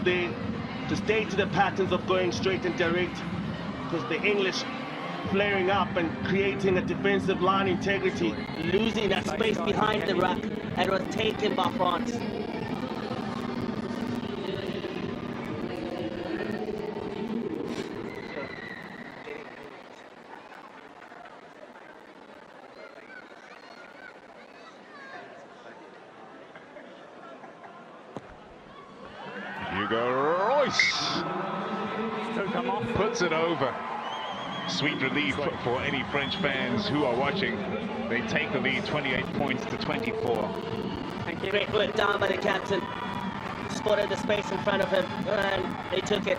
to stay to the patterns of going straight and direct, because the English flaring up and creating a defensive line integrity, losing that space behind the ruck, and was taken by France. Hugo Royce puts it over. Sweet relief for any French fans who are watching. They take the lead 28 points to 24. Thank you. Great work down by the captain. Spotted the space in front of him and they took it.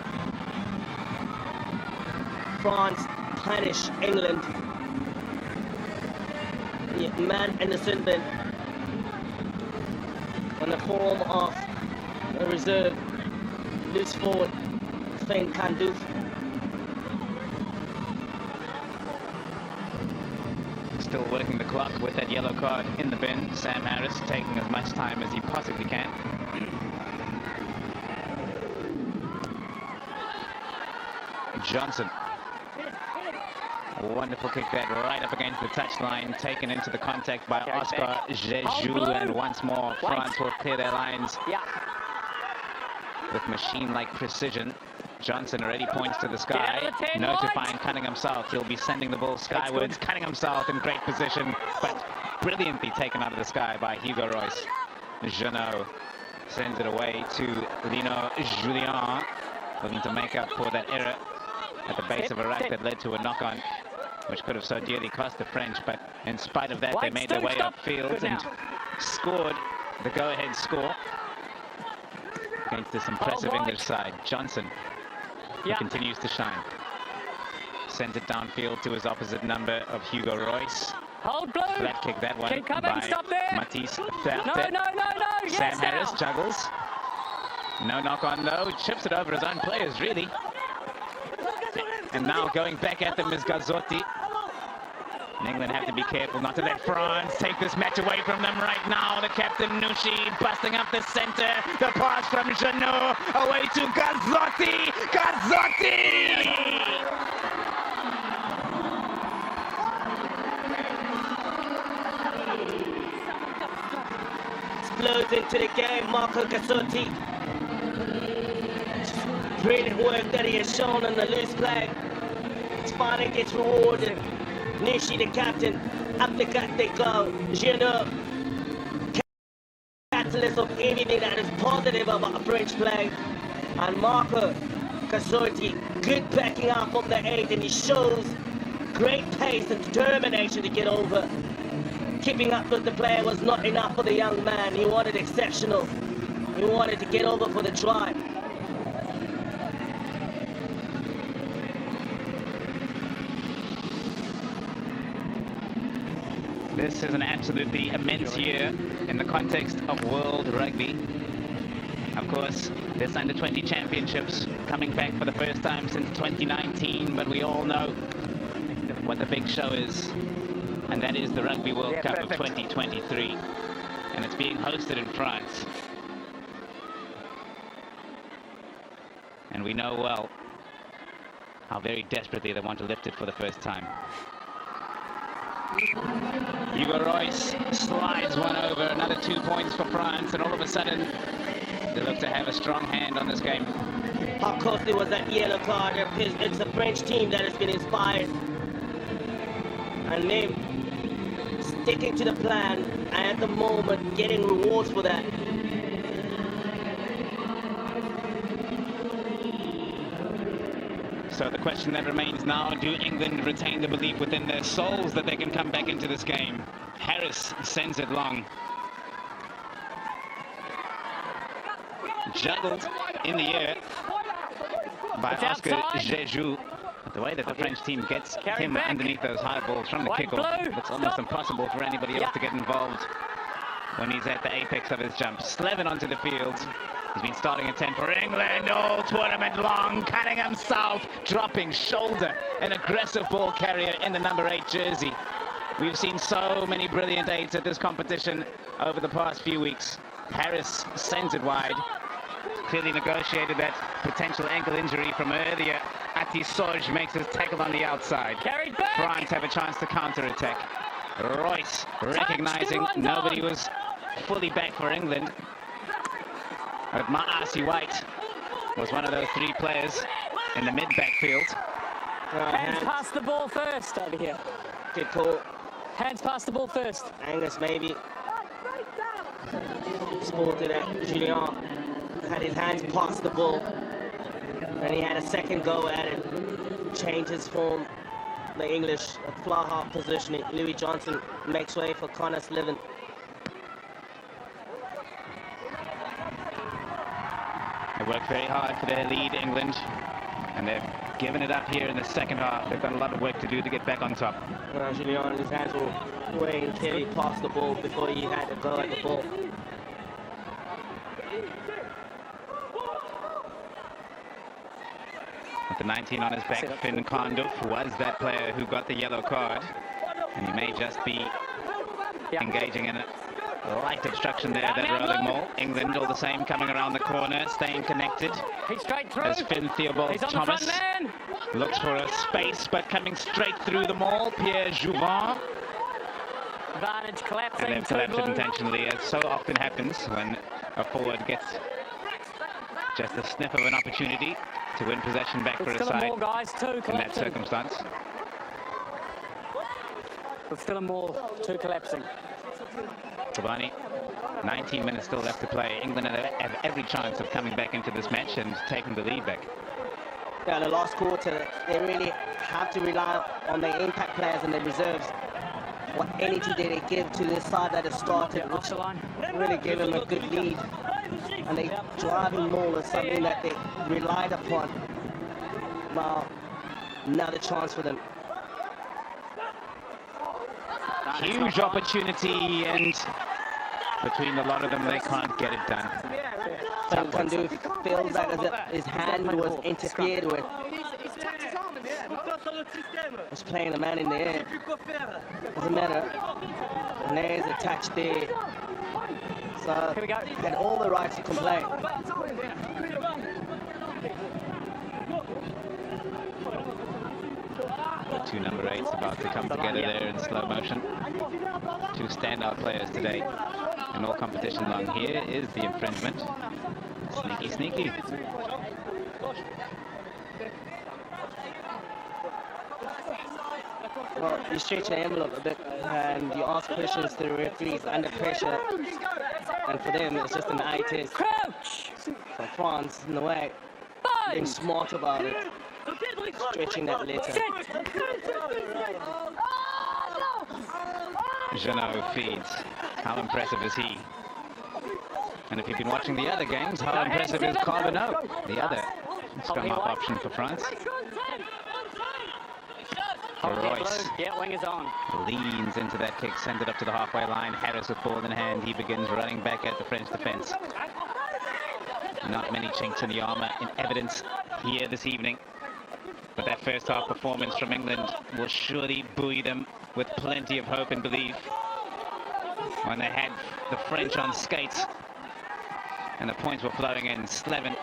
France punish England. Yeah, man Anderson then on the form of a reserve. Loose forward, Spain can't do. Still working the clock with that yellow card in the bin. Sam Harris taking as much time as he possibly can. Johnson. Wonderful kick that right up against the touchline, taken into the contact by Oscar Jeju, and once more France will clear their lines with machine-like precision. Johnson already points to the sky, notifying Cunningham South. He'll be sending the ball skywards. Cunningham South in great position, but brilliantly taken out of the sky by Hugo Royce. Jeannot sends it away to Lino Julien, looking to make up for that error at the base of a rack that led to a knock-on, which could have so dearly cost the French, but in spite of that, they made their way upfield and scored the go-ahead score against this impressive English side. Johnson, he continues to shine. Sends it downfield to his opposite number of Hugo Royce. Hold blue. Flat kick that one by stop there. Matisse. No. Sam Harris juggles. No knock-on though. Chips it over his own players, really. And now going back at them is Gazzotti. And England have to be careful not to let France take this match away from them right now. The captain Nushi busting up the center. The pass from Jeannot away to Gazzotti. Gazzotti! Explodes into the game, Marco Gazzotti. Brilliant work that he has shown on the loose flag. His finally gets rewarded. Nishi, the captain, up the gut they go. Jeannot, catalyst of everything that is positive about a French flag. And Marco Gazzotti, good backing up from the 8, and he shows great pace and determination to get over. Keeping up with the player was not enough for the young man. He wanted exceptional. He wanted to get over for the try. This is an absolutely immense year in the context of World Rugby. Of course, this under-20 championships coming back for the first time since 2019, but we all know what the big show is, and that is the Rugby World Cup of 2023, and it's being hosted in France. And we know well how very desperately they want to lift it for the first time. Hugo Royce slides one over, another 2 points for France, and all of a sudden they look to have a strong hand on this game. Of course, there was that yellow card. It's a French team that has been inspired, and them sticking to the plan, and at the moment getting rewards for that. So the question that remains now, do England retain the belief within their souls that they can come back into this game? Harris sends it long. Juggled in the air by Oscar Jeju. The way that the French team gets him underneath those high balls from the kickoff, it's almost impossible for anybody else to get involved when he's at the apex of his jump. Slevin onto the field. He's been starting at 10 for England all tournament long. Cunningham South dropping shoulder, an aggressive ball carrier in the number 8 jersey. We've seen so many brilliant 8s at this competition over the past few weeks. Harris sends it wide. clearly negotiated that potential ankle injury from earlier. Atisoj makes his tackle on the outside. Carried back. France have a chance to counter-attack. Royce recognizing nobody was fully back for England. But Maasi White was one of those three players in the mid-backfield. Hands pass the ball first over here. Good call. Hands pass the ball first. Angus maybe sported at Julien. Had his hands past the ball. And he had a second go at it. Changed his form. The English fly half positioning. Louis Johnson makes way for Connor Sliven. They worked very hard for their lead, England, and they've given it up here in the second half. They've got a lot of work to do to get back on top. Julien, his hands were way clearly past the ball before he had to go at the ball. With the 19 on his back, Finn Konduf was that player who got the yellow card, and he may just be engaging in a light obstruction there, that rolling maul. England all the same coming around the corner, staying connected. He's straight through. As Finn Theobald Thomas looks for a space, but coming straight through the maul, Pierre Jouvin. Advantage collapsing. And they've collapsed it intentionally, as so often happens when a forward gets just a sniff of an opportunity to win possession back for his side in that circumstance. But still a maul, two collapsing. Cavani, 19 minutes still left to play. England have every chance of coming back into this match and taking the lead back. Yeah, the last quarter, they really have to rely on their impact players and their reserves. What energy did they give to the side that has started, which really gave them a good lead. And they driving maul is something that they relied upon. Now, another chance for them. Huge opportunity, and between a lot of them, they can't get it done. Konduf feels like as if his hand was interfered with. He's playing the man in the air. Doesn't matter. And there's a touch there. So he had all the rights to complain. The two number 8s about to come together there in slow motion. Two standout players today in all competition long. Here is the infringement. Sneaky, sneaky. Well, you stretch the envelope a bit and you ask questions to the referees under pressure. And for them, it's just an eye test. Crouch! For France, in the way, being smart about it. Stretching that letter. Jeannot feeds. How impressive is he? And if you've been watching the other games, how impressive is Carbonneau, the other scrum half option for France? Royce wing is on. leans into that kick, sends it up to the halfway line. Harris with ball in hand, he begins running back at the French defence. Not many chinks in the armour in evidence here this evening. But that first half performance from England will surely buoy them with plenty of hope and belief when they had the French on skates and the points were flowing in. Slevin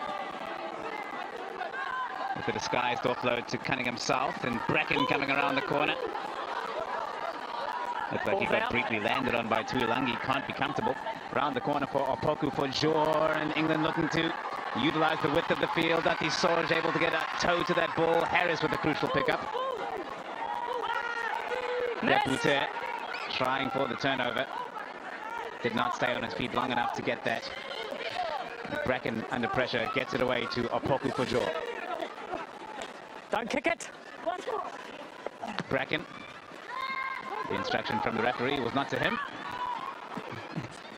with the disguised offload to Cunningham South, and Bracken coming around the corner. Looks like he got briefly landed on by Tuilangi, can't be comfortable. Round the corner for Opoku for Jor, and England looking to utilize the width of the field. Atisoj able to get a toe to that ball. Harris with a crucial pickup. Deputer trying for the turnover. Did not stay on his feet long enough to get that. Bracken under pressure gets it away to Opoku for Jor. Don't kick it. Bracken. The instruction from the referee was not to him.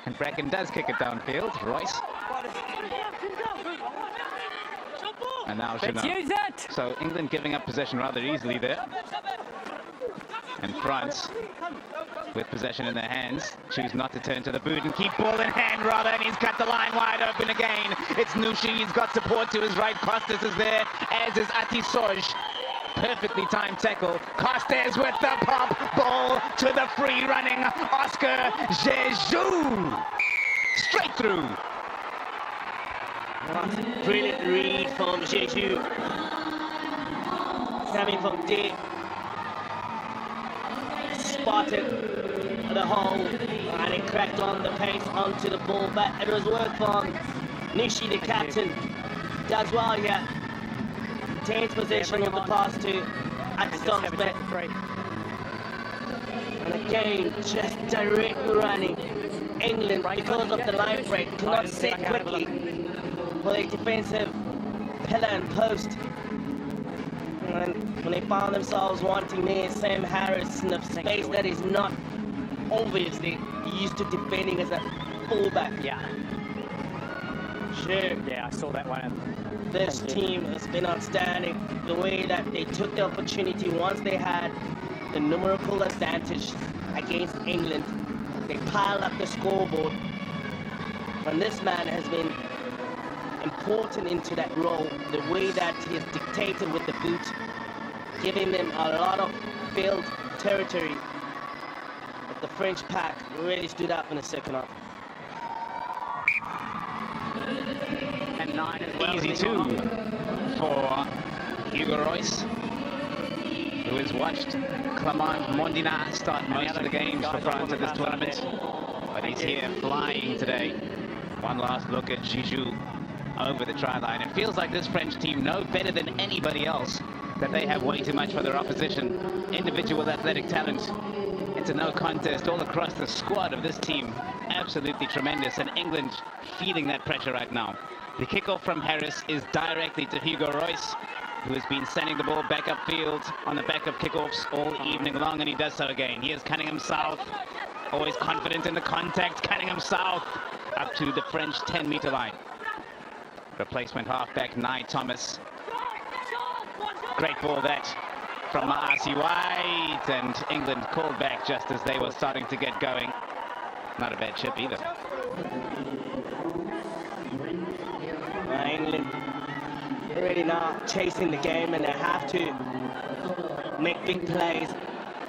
And Bracken does kick it downfield. Royce. And now Jeannot. So England giving up possession rather easily there. And France, with possession in their hands, choose not to turn to the boot and keep ball in hand rather, and he's cut the line wide open again. It's Nushi, he's got support to his right. Costas is there, as is Atisoj. Perfectly timed tackle. Costas with the pop, ball to the free running Oscar Jeju. Straight through. What a brilliant read from Jeju. Coming from deep. Spotted the hole and it cracked on the pace onto the ball, but it was work from Nishi, the captain. Does well here. Retains possession of the pass to Atstonsmith. And again, just direct running. England, because of the line break, could not set quickly for a defensive pillar and post. And when they found themselves wanting there, Sam Harris in a space that is not obviously used to defending as a fullback. Yeah. Sure. Yeah, I saw that one. This team has been outstanding. The way that they took the opportunity once they had the numerical advantage against England, they piled up the scoreboard. And this man has been important into that role. The way that he has dictated with the boot, giving them a lot of field territory. But the French pack really stood up in the second half. And 9 as well. Easy two for Hugo Royce, who has watched Clement Mondina start most of the games for France at this tournament. But he's here flying today. One last look at Jeju over the try line. It feels like this French team know better than anybody else that they have way too much for their opposition. Individual athletic talent. It's a no contest all across the squad of this team. Absolutely tremendous, and England feeling that pressure right now. The kickoff from Harris is directly to Hugo Royce, who has been sending the ball back upfield on the back of kickoffs all evening long, and he does so again. Here's Cunningham South, always confident in the contact. Cunningham South up to the French 10-meter line. Replacement halfback Nye Thomas. Great ball that from Maasi White, and England called back just as they were starting to get going. Not a bad chip either. England already now chasing the game, and they have to make big plays.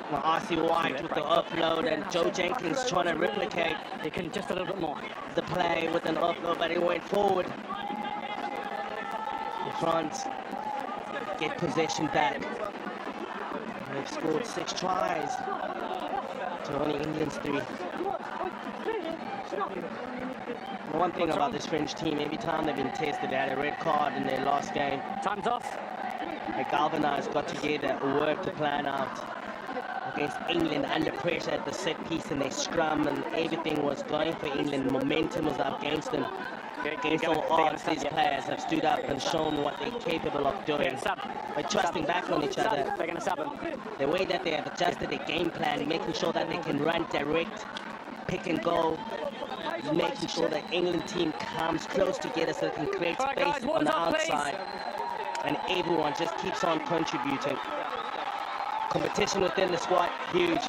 Maasi White with the offload, and Joe Jenkins trying to replicate. He can just a little bit more. The play with an offload, but he went forward. France get possession back. They've scored 6 tries to only England's 3. The one thing about this French team, every time they've been tested, they had a red card in their last game. Time's off. They galvanized, got together, worked to plan out against England under pressure at the set piece, and they scrum, and everything was going for England. Momentum was up against them. Against all odds, these players have stood up and shown what they're capable of doing by trusting back on each other. They're going to sub him. The way that they have adjusted their game plan, making sure that they can run direct, pick and go, making sure that England team comes close together so they can create space on the outside, and everyone just keeps on contributing. Competition within the squad, huge.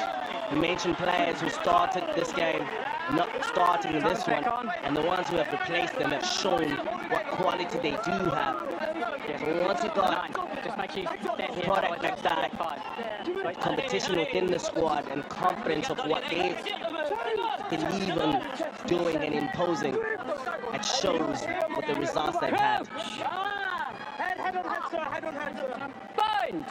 You mentioned players who started this game, not starting in this one, and the ones who have replaced them have shown what quality they do have. So once you got product like that, competition within the squad, and confidence of what they believe in doing and imposing, it shows with the results they've had. Bind!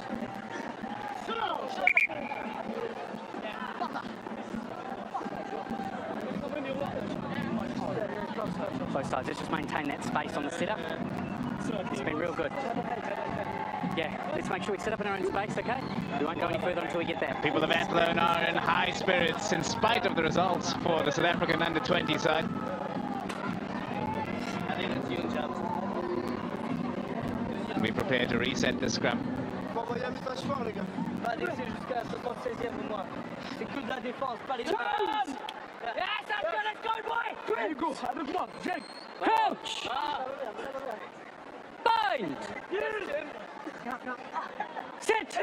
Both sides, let's just maintain that space on the setup. It's been real good. Yeah, let's make sure we set up in our own space, okay? We won't go any further until we get there. People of Athlone are in high spirits in spite of the results for the South African under-20 side. I think it's huge jobs. We prepare to reset the scrum. Coach! Bind! Sit!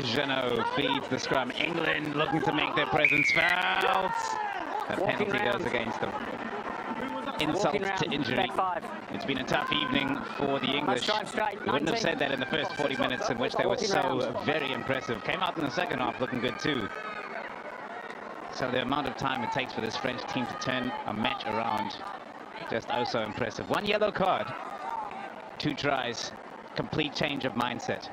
Jeannot feeds the scrum. England looking to make their presence felt. A penalty goes against them. Insult to injury. It's been a tough evening for the English. We wouldn't have said that in the first 40 minutes in which they were so very impressive. Came out in the second half looking good too. So the amount of time it takes for this French team to turn a match around, just oh so impressive. 1 yellow card, 2 tries, complete change of mindset.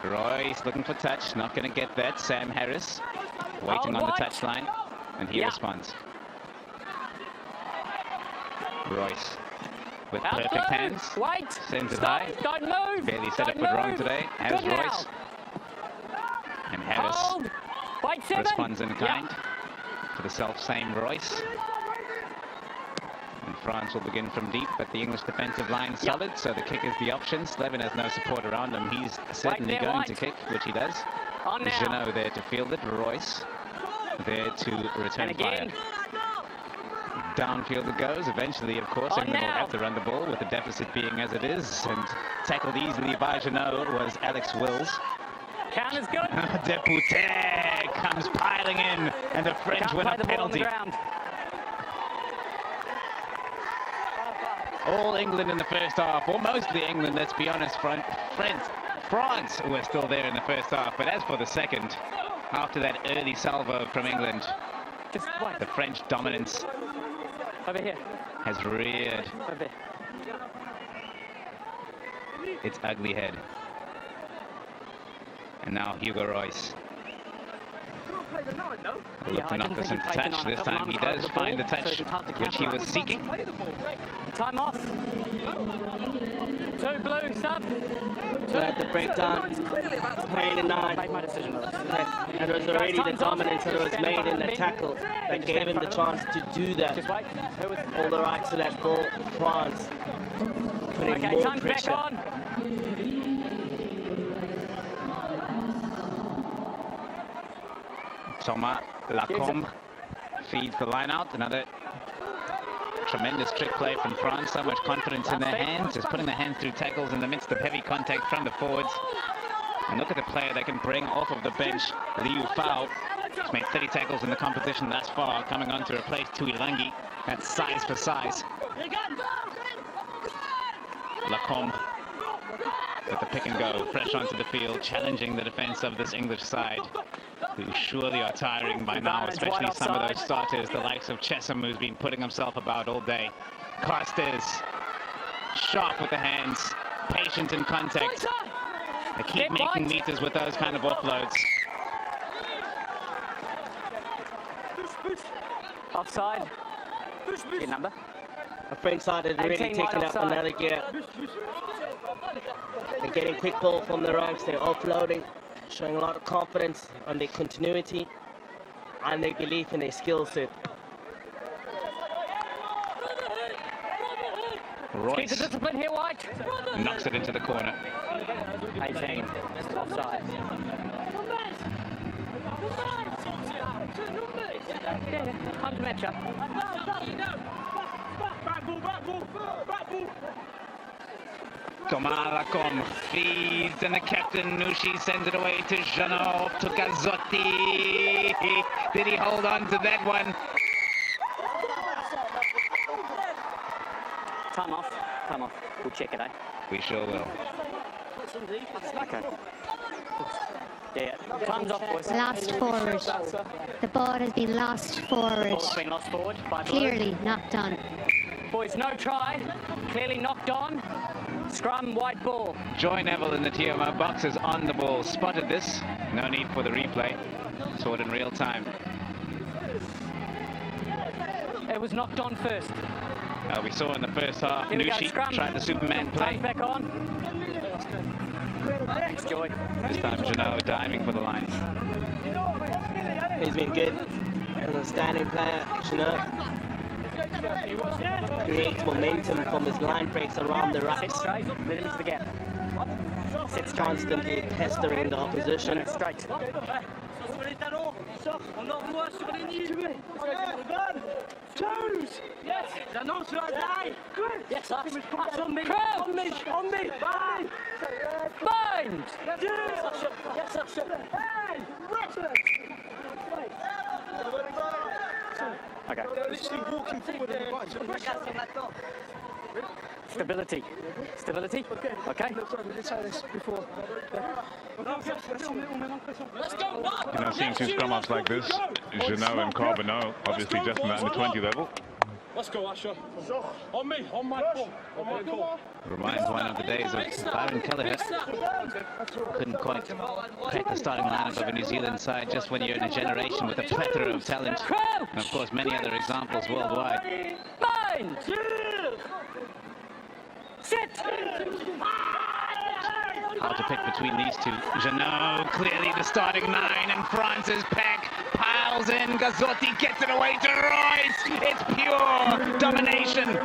Royce looking for touch, not going to get that. Sam Harris waiting on the touchline, and he responds. Royce with perfect hands, sends it high. Don't move. Barely set up foot wrong today, as Royce. And Harris responds in kind to the self-same Royce. And France will begin from deep, but the English defensive line is solid, so the kick is the option. Slevin has no support around him. He's certainly going to kick, which he does. Jeannot there to field it. Royce there to return fire. Downfield it goes. Eventually, of course, England will have to run the ball with the deficit being as it is. And tackled easily by Jeannot was Alex Wills. Count is good. Deputé comes piling in, and the French win a penalty. All England in the first half, or mostly England, let's be honest. France were still there in the first half, but as for the second, after that early salvo from England, the French dominance over here has reared its ugly head. And now Hugo Royce will look to knock this into touch. This time he does find the touch which he was seeking. Time off. 2 blue, sub. At the breakdown, playing in 9. Made my decision. And it was already the dominance that was made in the tackle that gave him the chance to do that. Just wait. All the rights to that ball, France putting more pressure. Back on. Thomas Lacombe feeds the line out. Another tremendous trick play from France. So much confidence in their hands. Just putting their hands through tackles in the midst of heavy contact from the forwards. And look at the player they can bring off of the bench. Liu Fao has made 30 tackles in the competition thus far, coming on to replace Tuilangi. That's size for size. Lacombe with the pick and go, fresh onto the field, challenging the defense of this English side, who surely are tiring by now, especially some of those starters, the likes of Chesham, who's been putting himself about all day. Costas, sharp with the hands, patient in contact. They keep making meters with those kind of offloads. Offside. Your number. The French side has really taken up another gear. They're getting quick ball from the ranks, they're offloading, showing a lot of confidence on their continuity and their belief in their skill set. Royce keep the discipline here, White. Knocks it into the corner. 18. Offside. Yeah, time to match up. Thomas Lacombe feeds, and the captain Nushi sends it away to Jeannot, to Gazzotti. Did he hold on to that one? Time off. Time off. We'll check it, eh? We sure will. Okay. Yeah, time's off, boys. Last forward. The ball has been lost forward. Ball's been lost forward by Blue. Clearly knocked on. Boys, no try. Clearly knocked on. Scrum, white ball. Joy Neville in the TMO box is on the ball. Spotted this. No need for the replay. Saw it in real time. It was knocked on first. We saw in the first half, Nushi tried the Superman play. Back on. Thanks, Joy. This time Jeannot diving for the line. He's been good as a standing player. Jeannot creates momentum from his line breaks around the rucks. Sit straight, let him into the gap. Sit straight. Constantly pestering the opposition. Straight. Yes, us. On me. On me. Bind. Yes, okay. Literally walking forward in the Stability. Stability? Okay. You know, seeing two scrum-offs like this, Jeannot and Carbonneau, obviously just in that under-20 level. Let's go, Asher. On me, on my ball. Reminds one of the days of Byron Kelleher. Couldn't quite crack the starting lineup of a New Zealand side just when you're in a generation with a plethora of talent. And of course, many other examples worldwide. Fine! Sit! Hard to pick between these two. Jeannot, clearly the starting nine, and France's pack piles in. Gazzotti gets it away to Royce. It's pure domination.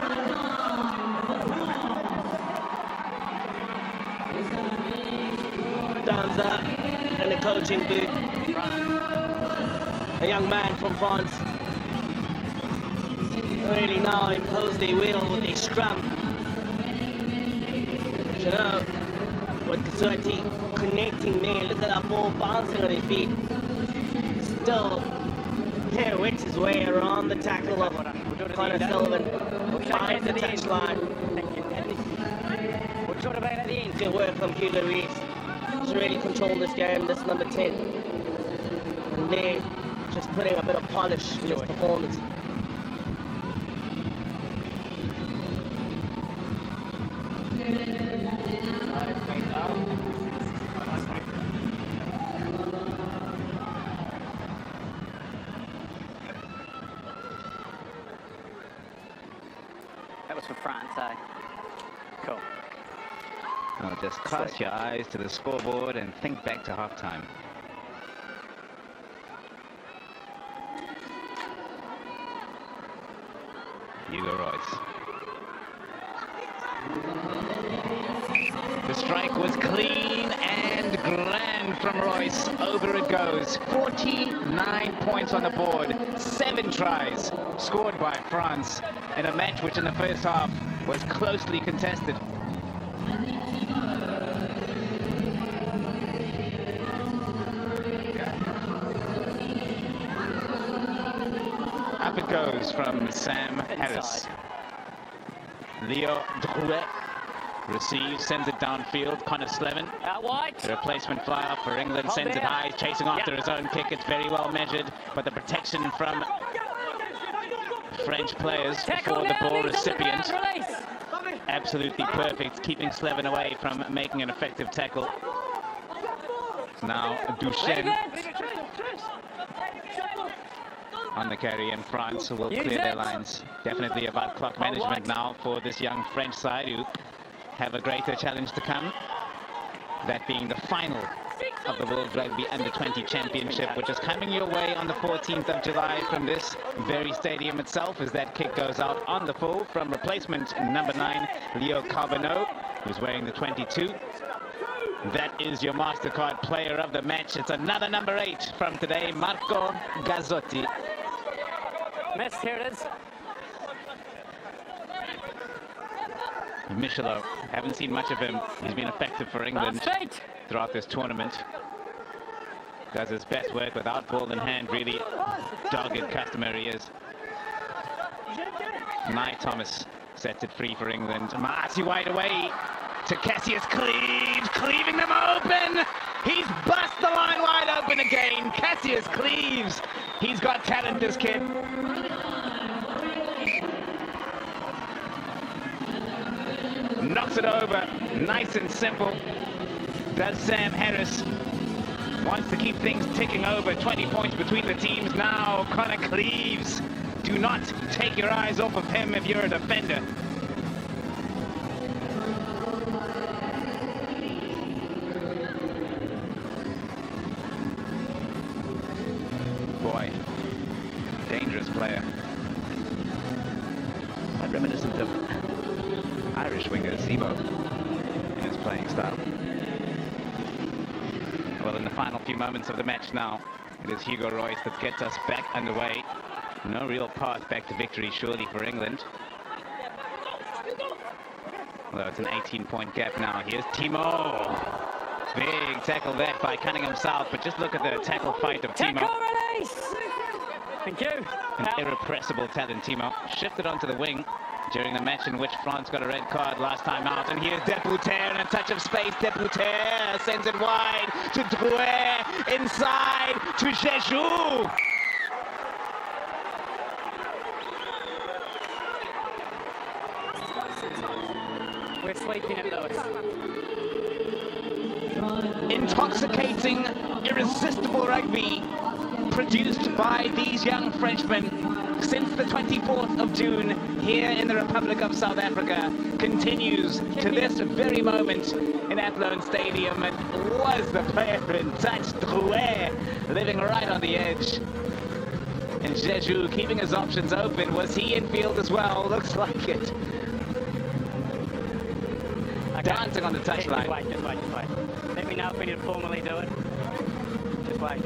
Thumbs up in the coaching booth. A young man from France. Really now impose their will with a scrum. Jeannot with Gazzotti connecting there. Look at that ball bouncing on his feet. Still pirouettes his way around the tackle of Connor Sullivan. Finds the touchline. Good work from Hugo Reeves. He's really controlled this game, this number 10. And there, just putting a bit of polish in his performance. That was for France, eh? Cool. Now just cast your eyes to the scoreboard and think back to halftime. Hugo Royce. The strike was clean and grand from Royce. Over it goes. 49 points on the board. 7 tries scored by France in a match which in the first half was closely contested. Up it goes from Sam Harris. Leo Drouet receives, sends it downfield. Connor Slevin, the replacement flyer for England, sends it high, chasing after his own kick. It's very well measured, but the protection from French players before the ball recipient, absolutely perfect, keeping Slevin away from making an effective tackle. Now Duchesne on the carry, and France will clear their lines. Definitely about clock management now for this young French side, who have a greater challenge to come. That being the final of the World Rugby Under-20 Championship, which is coming your way on the 14th of July from this very stadium itself, as that kick goes out on the full from replacement number 9, Leo Carbonneau, who's wearing the 22. That is your MasterCard player of the match. It's another number 8 from today, Marco Gazzotti. Missed, here it is. Michelot, haven't seen much of him. He's been effective for England throughout this tournament. Does his best work without ball in hand, really dogged customer he is. Nye Thomas sets it free for England. Maasi wide away to Cassius Cleaves, cleaving them open. He's bust the line wide open again. Cassius Cleaves. He's got talent, this kid. Knocks it over, nice and simple. Does Sam Harris. Wants to keep things ticking over. 20 points between the teams now. Connor Cleaves. Do not take your eyes off of him if you're a defender. Boy, dangerous player. Quite reminiscent of Irish winger Sebo in his playing style. Well, in the final few moments of the match now, it is Hugo Royce that gets us back underway. No real path back to victory, surely, for England. Although it's an 18-point gap now. Here's Timo. Big tackle there by Cunningham South, but just look at the tackle fight of Timo. Thank you. An irrepressible talent, Timo. Shifted onto the wing. during the match in which France got a red card last time out. And here's Debouter and a touch of space. Debouter sends it wide to Drouet, inside to Jeju. We're sweeping it, Lewis. Intoxicating, irresistible rugby produced by these young Frenchmen since the 24th of June here in the Republic of South Africa continues to this very moment in Athlone Stadium. It was the player in touch, Drouet, living right on the edge. And Jeju keeping his options open. Was he in field as well? Looks like it. Okay. Dancing on the touchline. Just wait. Let me know if we need to formally do it. Just wait.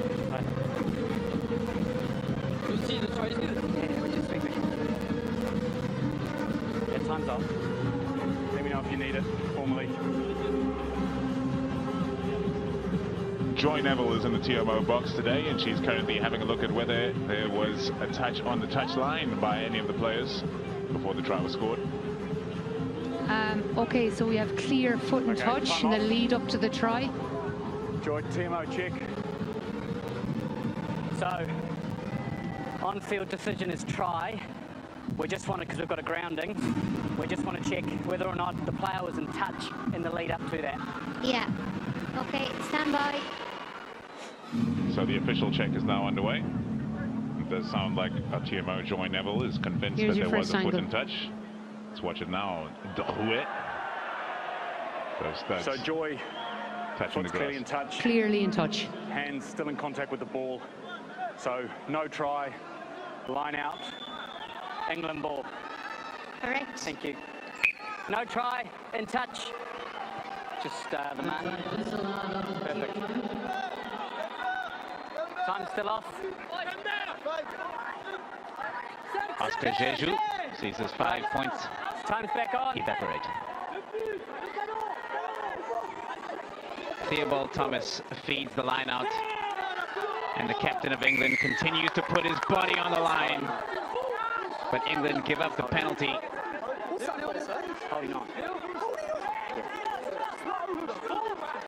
You see the try is good? Yeah, we're just sweeping. Yeah, time's off. Let me know if you need it formally. Joy Neville is in the TMO box today, and she's currently having a look at whether there was a touch on the touchline by any of the players before the try was scored. Okay, so we have clear foot and touch in the lead up to the try. Joy, TMO check. So, on-field decision is try. We just want to, because we've got a grounding, we just want to check whether or not the player was in touch in the lead up to that. Yeah. Okay, stand by. So the official check is now underway. It does sound like our TMO Joy Neville is convinced that there was a foot in touch. Let's watch it now. Drouet. So Joy, touching the clearly in grass. touch. Clearly in touch. Hands still in contact with the ball. So no try. Line out. England ball. Correct. Thank you. No try, in touch. Just the man. Perfect. Time's still off. Oscar Jeju sees his 5 points Time's back on. evaporate. Theobald Thomas feeds the line out, and the captain of England continues to put his body on the line. But England give up the penalty. Holding on.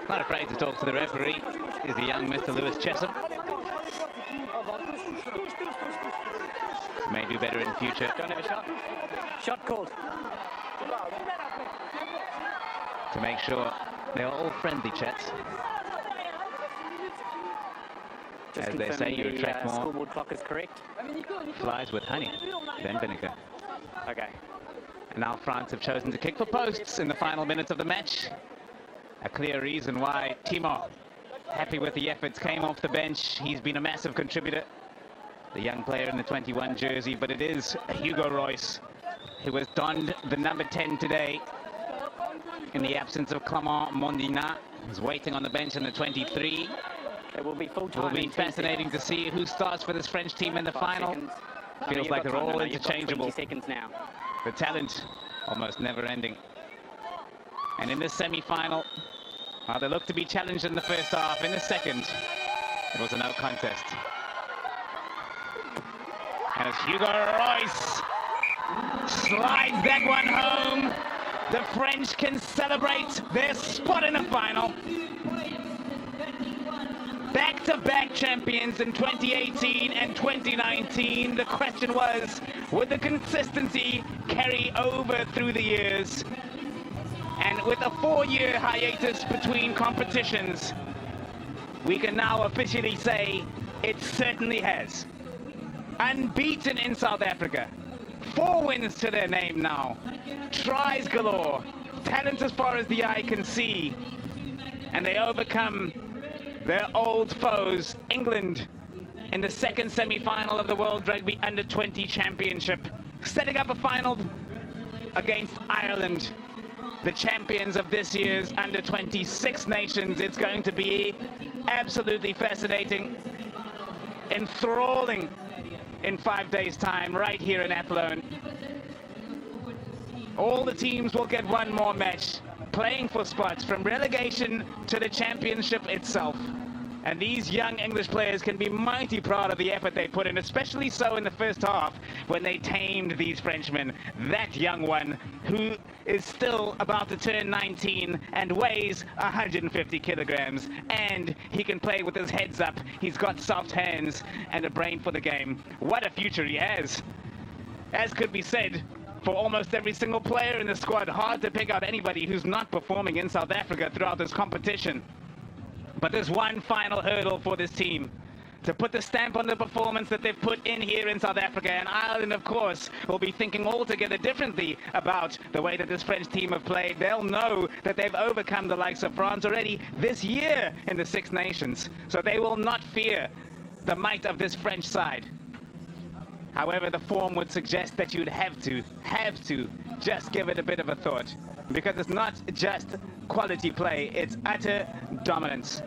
Not afraid to talk to the referee is the young Mr. Lewis Chesham. May do better in future. Don't have a shot. Shot called. To make sure they are all friendly chats. Just As they say, you attract more scoreboard clock is correct. flies with honey than vinegar. Okay. And now France have chosen to kick for posts in the final minutes of the match. A clear reason why Timo, happy with the efforts, came off the bench. He's been a massive contributor, the young player in the 21 jersey, but it is Hugo Royce who has donned the number 10 today in the absence of Clément Mondina, who's waiting on the bench in the 23. It will be full time. It will be fascinating to see who starts for this French team in the final. Feels like they're all interchangeable. 20 seconds now. The talent almost never ending. And in this semi-final, while they look to be challenged in the first half, in the second, it was a no contest. And as Hugo Royce slides that one home, the French can celebrate their spot in the final. Back-to-back champions in 2018 and 2019. The question was, would the consistency carry over through the years? And with a 4-year hiatus between competitions, we can now officially say it certainly has. Unbeaten in South Africa. 4 wins to their name now. Tries galore. Talent as far as the eye can see. And they overcome their old foes, England, in the second semi-final of the World Rugby Under-20 Championship, setting up a final against Ireland, the champions of this year's Under-20 Six Nations. It's going to be absolutely fascinating, enthralling in 5 days' time, right here in Athlone. All the teams will get one more match, playing for spots from relegation to the championship itself. And these young English players can be mighty proud of the effort they put in, especially so in the first half when they tamed these Frenchmen. That young one who is still about to turn 19 and weighs 150 kilograms. And he can play with his heads up. He's got soft hands and a brain for the game. What a future he has. As could be said for almost every single player in the squad. Hard to pick out anybody who's not performing in South Africa throughout this competition. But there's one final hurdle for this team. To put the stamp on the performance that they've put in here in South Africa. And Ireland, of course, will be thinking altogether differently about the way that this French team have played. They'll know that they've overcome the likes of France already this year in the Six Nations. So they will not fear the might of this French side. However, the form would suggest that you'd have to just give it a bit of a thought. Because it's not just quality play, it's utter dominance.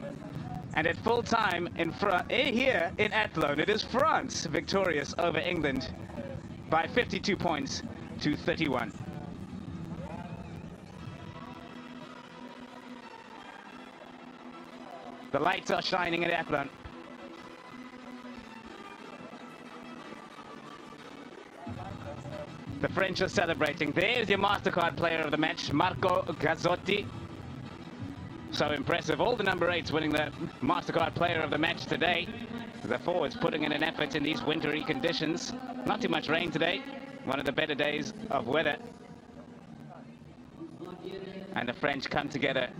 And at full time here in Athlone, it is France victorious over England by 52 points to 31. The lights are shining in Athlone. The French are celebrating. There's your MasterCard player of the match, Marco Gazzotti. So impressive. All the number 8s winning the MasterCard player of the match today. The forwards putting in an effort in these wintry conditions. Not too much rain today. One of the better days of weather. And the French come together.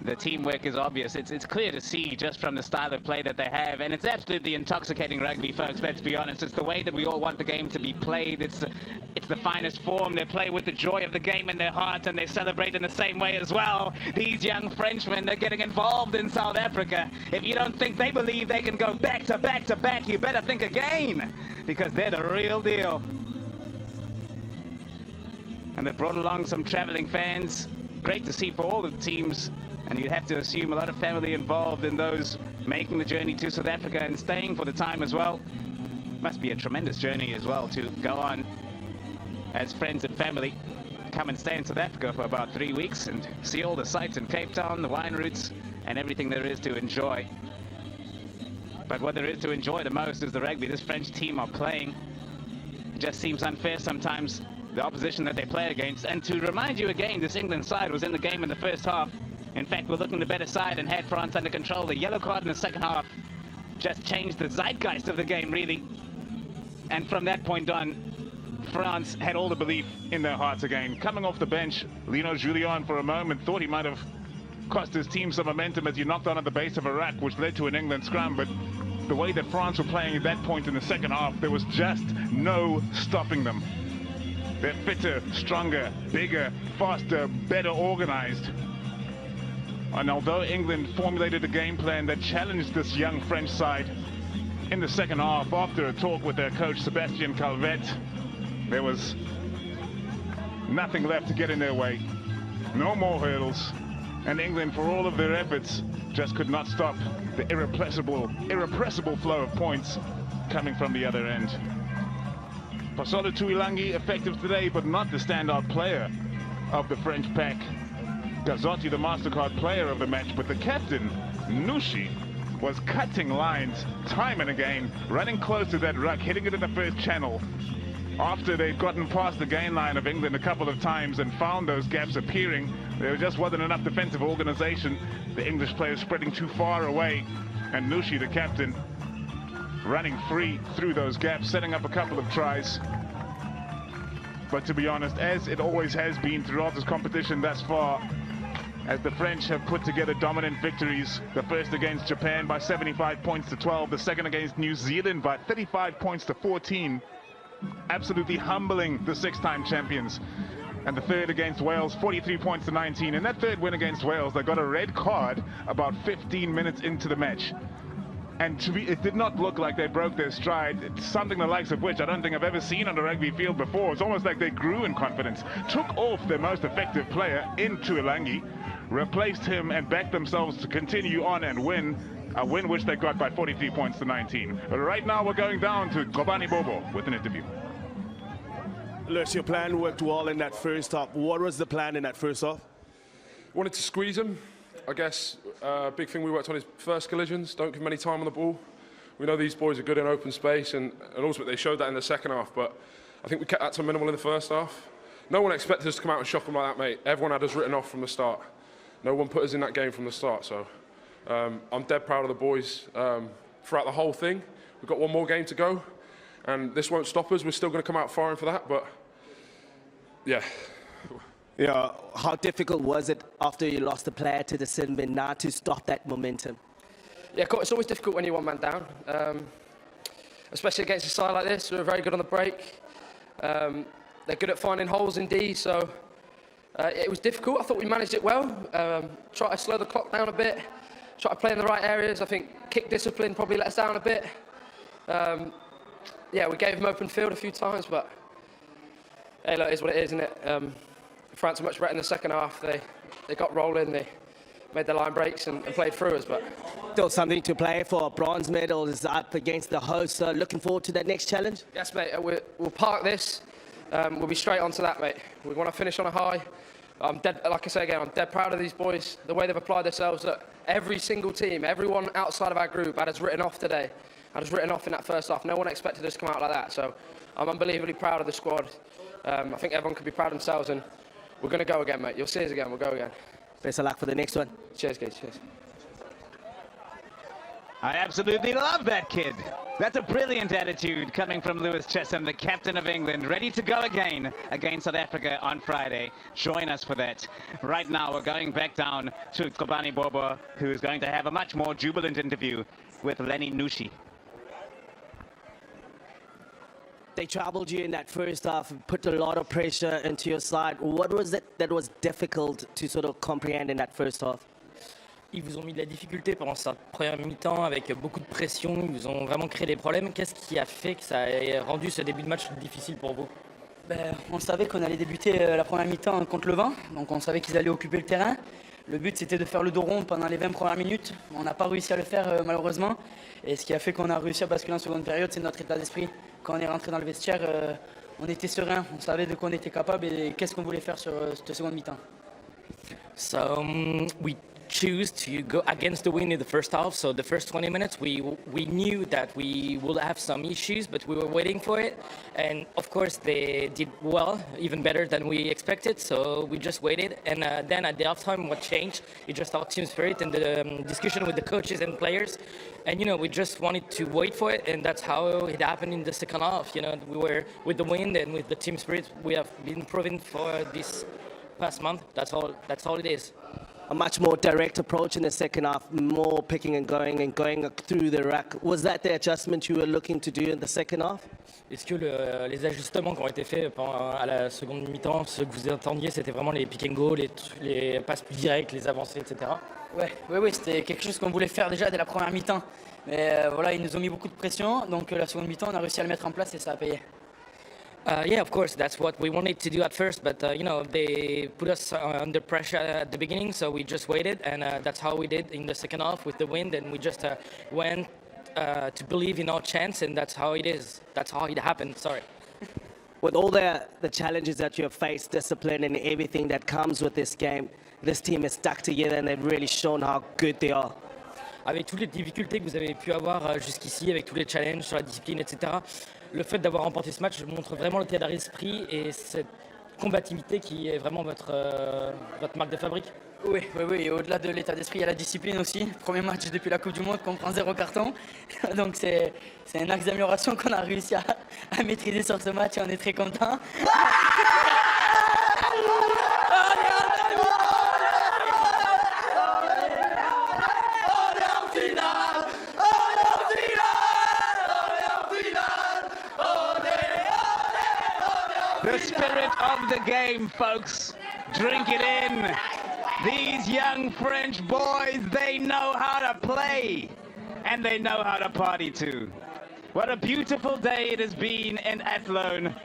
The teamwork is obvious. It's clear to see just from the style of play that they have. And it's absolutely intoxicating rugby, folks, let's be honest. It's the way that we all want the game to be played. It's the finest form. They play with the joy of the game in their heart, and they celebrate in the same way as well. These young Frenchmen, they're getting involved in South Africa. If you don't think they believe they can go back to back to back, you better think again, because they're the real deal. And they brought along some traveling fans. Great to see for all the teams. And you'd have to assume a lot of family involved in those making the journey to South Africa and staying for the time as well. Must be a tremendous journey as well to go on as friends and family. Come and stay in South Africa for about 3 weeks and see all the sights in Cape Town, the wine routes, and everything there is to enjoy. But what there is to enjoy the most is the rugby this French team are playing. It just seems unfair sometimes, the opposition that they play against. And to remind you again, this England side was in the game in the first half. In fact, we're looking the better side and had France under control. The yellow card in the second half just changed the zeitgeist of the game, really. And from that point on, France had all the belief in their hearts again. Coming off the bench, Lino Julien for a moment thought he might have cost his team some momentum as he knocked on at the base of a rack, which led to an England scrum. But the way that France were playing at that point in the second half, there was just no stopping them. They're fitter, stronger, bigger, faster, better organized. And although England formulated a game plan that challenged this young French side in the second half, after a talk with their coach Sébastien Calvet, there was nothing left to get in their way. No more hurdles. And England, for all of their efforts, just could not stop the irrepressible flow of points coming from the other end. Pasolo Tuilangi effective today, but not the standout player of the French pack. Gazzotti, the MasterCard player of the match, but the captain, Nushi, was cutting lines time and again, running close to that ruck, hitting it in the first channel. After they'd gotten past the gain line of England a couple of times and found those gaps appearing, there just wasn't enough defensive organization. The English players spreading too far away, and Nushi, the captain, running free through those gaps, setting up a couple of tries. But to be honest, as it always has been throughout this competition thus far, as the French have put together dominant victories, the first against Japan by 75 points to 12, the second against New Zealand by 35 points to 14, absolutely humbling the six-time champions, and the third against Wales, 43 points to 19. In that third win against Wales, they got a red card about 15 minutes into the match. And it did not look like they broke their stride. It's something the likes of which I don't think I've ever seen on a rugby field before. It's almost like they grew in confidence. Took off their most effective player in Tuilangi, replaced him and backed themselves to continue on and win. A win which they got by 43 points to 19. Right now we're going down to Gobani Bobo with an interview. Lewis, your plan worked well in that first half. What was the plan in that first half? Wanted to squeeze them. I guess Big thing we worked on is first collisions. Don't give them any time on the ball. We know these boys are good in open space, and ultimately they showed that in the second half, but I think we kept that to minimal in the first half. No one expected us to come out and shock them like that, mate. Everyone had us written off from the start. No one put us in that game from the start, so I'm dead proud of the boys throughout the whole thing. We've got one more game to go, and this won't stop us. We're still going to come out firing for that, but yeah. Yeah, how difficult was it after you lost the player to the sin bin now to stop that momentum? Yeah, it's always difficult when you're one man down, especially against a side like this. We're very good on the break. They're good at finding holes in D, so it was difficult. I thought we managed it well. Try to slow the clock down a bit, try to play in the right areas. I think kick discipline probably let us down a bit. Yeah, we gave them open field a few times, but hey, look, it is what it is, isn't it? France were much better in the second half. They got rolling, they made their line breaks and played through us, but still something to play for. Bronze medal is up against the host, so looking forward to that next challenge? Yes, mate, we'll park this. We'll be straight onto that, mate. We want to finish on a high. Like I say again, I'm dead proud of these boys, the way they've applied themselves. Look, every single team, everyone outside of our group had us written off today. Had us written off in that first half. No one expected us to come out like that, so I'm unbelievably proud of the squad. I think everyone can be proud of themselves, and we're going to go again, mate. You'll see us again. We'll go again. Best of luck for the next one. Cheers, guys. Cheers. I absolutely love that kid. That's a brilliant attitude coming from Lewis Chesham, the captain of England, ready to go again against South Africa on Friday. Join us for that. Right now, we're going back down to Kobani Bobo, who is going to have a much more jubilant interview with Lenny Nushi. They troubled you in that first half and put a lot of pressure into your side. What was it that was difficult to sort of comprehend in that first half? Ils vous ont mis de la difficulté pendant sa première mi-temps avec beaucoup de pression. Ils vous ont vraiment créé des problèmes. Qu'est-ce qui a fait que ça ait rendu ce début de match difficile pour vous? On savait qu'on allait débuter la première mi-temps contre le 20. Donc on savait qu'ils allaient occuper le terrain. Le but c'était de faire le dos rond pendant les 20 premières minutes. On n'a pas réussi à le faire malheureusement. Et ce qui a fait qu'on a réussi à basculer en seconde période, c'est notre état d'esprit. Quand on est rentré dans le vestiaire, on était serein. On savait de quoi on était capable et qu'est-ce qu'on voulait faire sur cette seconde mi-temps. So we choose to go against the wind in the first half. So the first 20 minutes, we knew that we would have some issues, but we were waiting for it. And of course, they did well, even better than we expected. So we just waited. And then at the halftime, what changed? It just our team spirit and the discussion with the coaches and players. And, you know, we just wanted to wait for it. And that's how it happened in the second half. You know, we were with the wind and with the team spirit. We have been proving for this past month. That's all it is. A much more direct approach in the second half, more picking and going through the ruck. Was that the adjustment you were looking to do in the second half? Est-ce que les ajustements qui ont été faits à la seconde mi-temps, ce que vous attendiez, c'était vraiment les pick and go, les passes plus directes, les avancées, etc. Oui, c'était quelque chose qu'on voulait faire déjà dès la première mi-temps. Mais voilà, ils nous ont mis beaucoup de pression, donc la seconde mi-temps, on a réussi à le mettre en place et ça a payé. Yeah, of course, that's what we wanted to do at first, but you know, they put us under pressure at the beginning, so we just waited, and that's how we did in the second half with the wind, and we just went to believe in our chance, and that's how it is. That's how it happened. Sorry. With all the challenges that you have faced, discipline and everything that comes with this game, this team is stuck together, and they've really shown how good they are. Avec toutes les difficultés que vous avez pu avoir jusqu'ici, avec tous les challenges sur la discipline, etc., le fait d'avoir remporté ce match montre vraiment l'état d'esprit et cette combativité qui est vraiment votre marque de fabrique. Oui, et au-delà de l'état d'esprit, il y a la discipline aussi. Premier match depuis la Coupe du Monde qu'on prend 0 carton. Donc c'est un axe d'amélioration qu'on a réussi à maîtriser sur ce match et on est très contents. The spirit of the game, folks. Drink it in. These young French boys, they know how to play. And they know how to party too. What a beautiful day it has been in Athlone.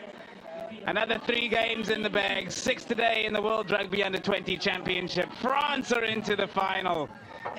Another 3 games in the bag. 6 today in the World Rugby Under-20 Championship. France are into the final.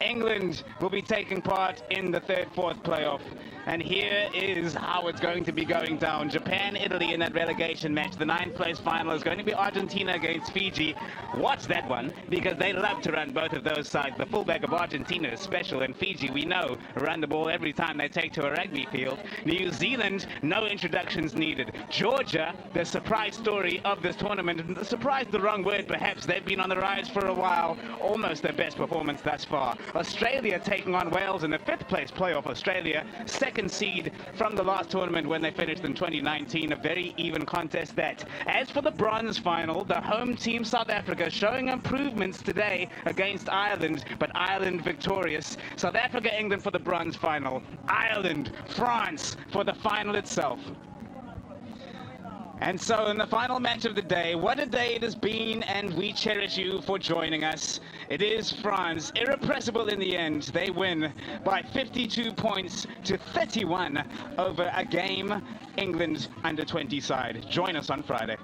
England will be taking part in the 3rd, 4th playoff. And here is how it's going to be going down. Japan, Italy in that relegation match. The 9th place final is going to be Argentina against Fiji. Watch that one, because they love to run both of those sides. The fullback of Argentina is special, and Fiji, we know, run the ball every time they take to a rugby field. New Zealand, no introductions needed. Georgia, the surprise story of this tournament. Surprise, the wrong word perhaps. They've been on the rise for a while. Almost their best performance thus far. Australia taking on Wales in the 5th place playoff. Australia, 2nd seed from the last tournament when they finished in 2019. A very even contest that. As for the bronze final, the home team South Africa showing improvements today against Ireland, but Ireland victorious. South Africa, England for the bronze final. Ireland, France for the final itself. And so in the final match of the day, what a day it has been, and we cherish you for joining us. It is France, irrepressible in the end. They win by 52 points to 31 over a game England under-20 side. Join us on Friday.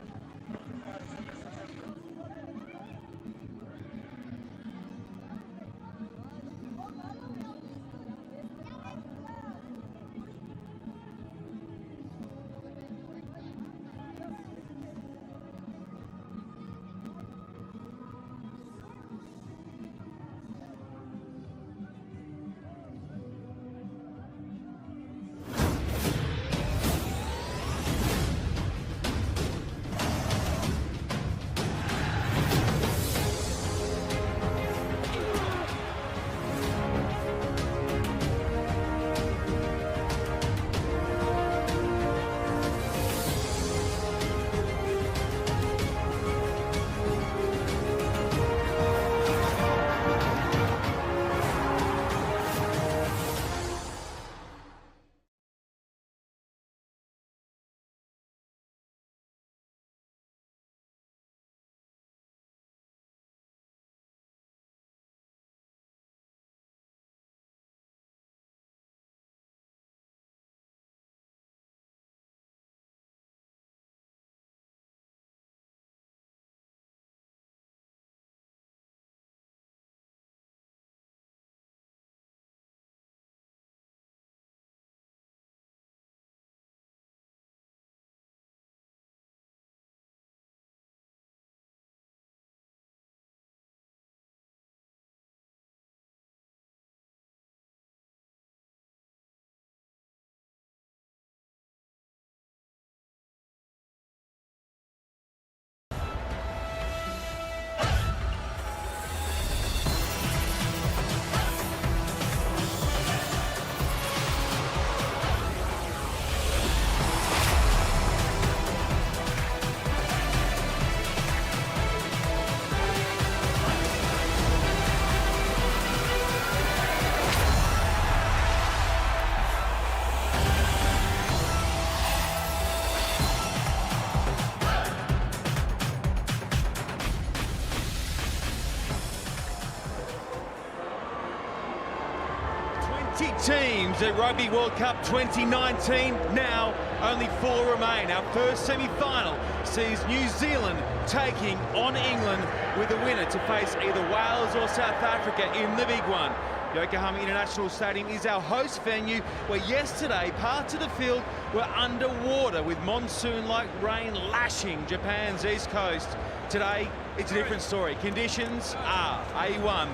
Teams at Rugby World Cup 2019. Now only 4 remain. Our first semi-final sees New Zealand taking on England, with the winner to face either Wales or South Africa in the big one. Yokohama International Stadium is our host venue, where yesterday parts of the field were underwater with monsoon-like rain lashing Japan's east coast. Today, it's a different story. Conditions are A1.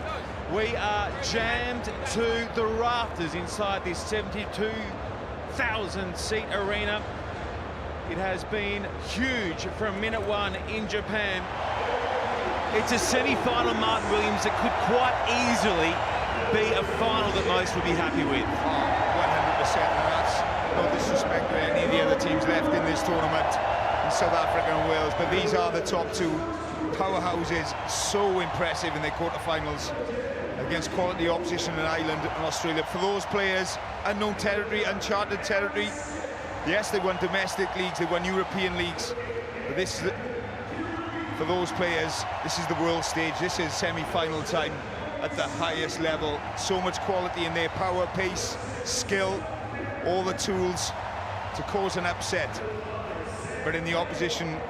We are jammed to the rafters inside this 72,000-seat arena. It has been huge from minute one in Japan. It's a semi-final, Martin Williams, that could quite easily be a final that most would be happy with. 100%, and that's no disrespect to any of the other teams left in this tournament, in South Africa and Wales, but these are the top 2 powerhouses. So impressive in their quarterfinals against quality opposition in Ireland and Australia. For those players, unknown territory, uncharted territory. Yes, they won domestic leagues, they won European leagues, but this is for those players, this is the world stage. This is semi-final time at the highest level. So much quality in their power, pace, skill, all the tools to cause an upset. But in the opposition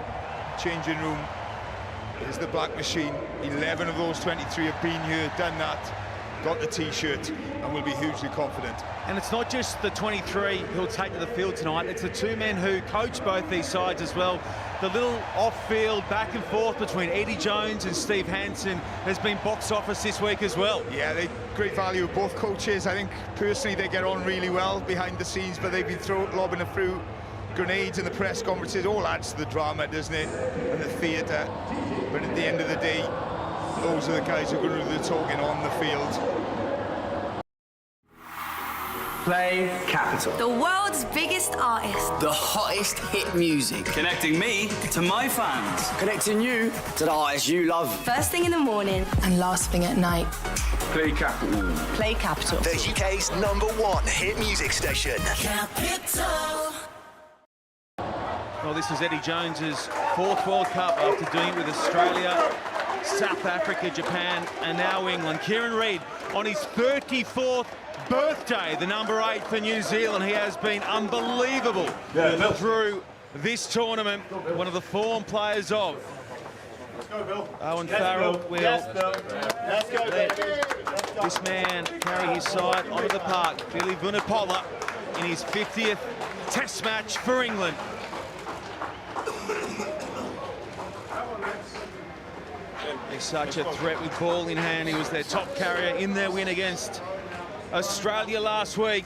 changing room is the black machine. 11 of those 23 have been here, done that. got the t-shirt, and will be hugely confident. And it's not just the 23 who'll take to the field tonight, it's the two men who coach both these sides as well. The little off-field back and forth between Eddie Jones and Steve Hansen has been box office this week as well. Yeah, they great value of both coaches. I think personally they get on really well behind the scenes, but they've been lobbing a few grenades in the press conferences. All adds to the drama, doesn't it, and the theatre. But at the end of the day, those are the guys who are going to do the talking on the field. Play Capital. The world's biggest artist. The hottest hit music. Connecting me to my fans. Connecting you to the artists you love. First thing in the morning and last thing at night. Play Capital. Play Capital. The UK's #1 hit music station. Capital. Well, this is Eddie Jones's 4th World Cup after doing it with Australia, South Africa, Japan, and now England. Kieran Reid on his 34th birthday, the #8 for New Zealand. He has been unbelievable through this tournament. One of the form players of. Let's go, Bill. Owen Farrell will Let's go, let this man carry his side onto the park. Billy Vunipola in his 50th Test match for England. He's such a threat with ball in hand. He was their top carrier in their win against Australia last week.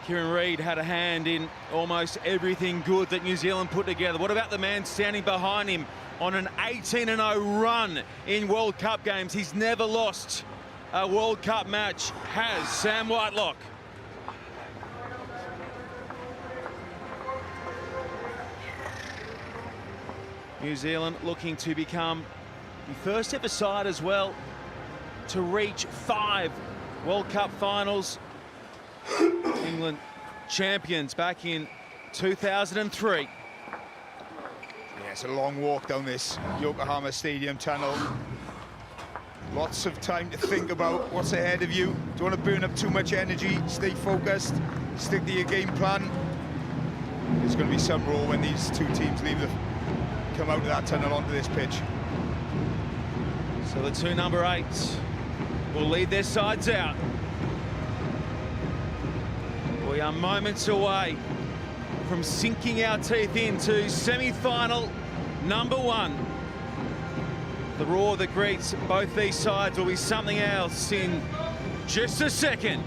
Kieran Reid had a hand in almost everything good that New Zealand put together. What about the man standing behind him on an 18-0 run in World Cup games? He's never lost a World Cup match, has Sam Whitelock. New Zealand looking to become the first ever side as well to reach 5 World Cup finals. England champions back in 2003. Yeah, it's a long walk down this Yokohama Stadium tunnel. Lots of time to think about what's ahead of you. Don't want to burn up too much energy. Stay focused. Stick to your game plan. There's going to be some roar when these two teams come out of that tunnel onto this pitch. So the two #8s will lead their sides out. We are moments away from sinking our teeth into semi-final #1. The roar that greets both these sides will be something else in just a second,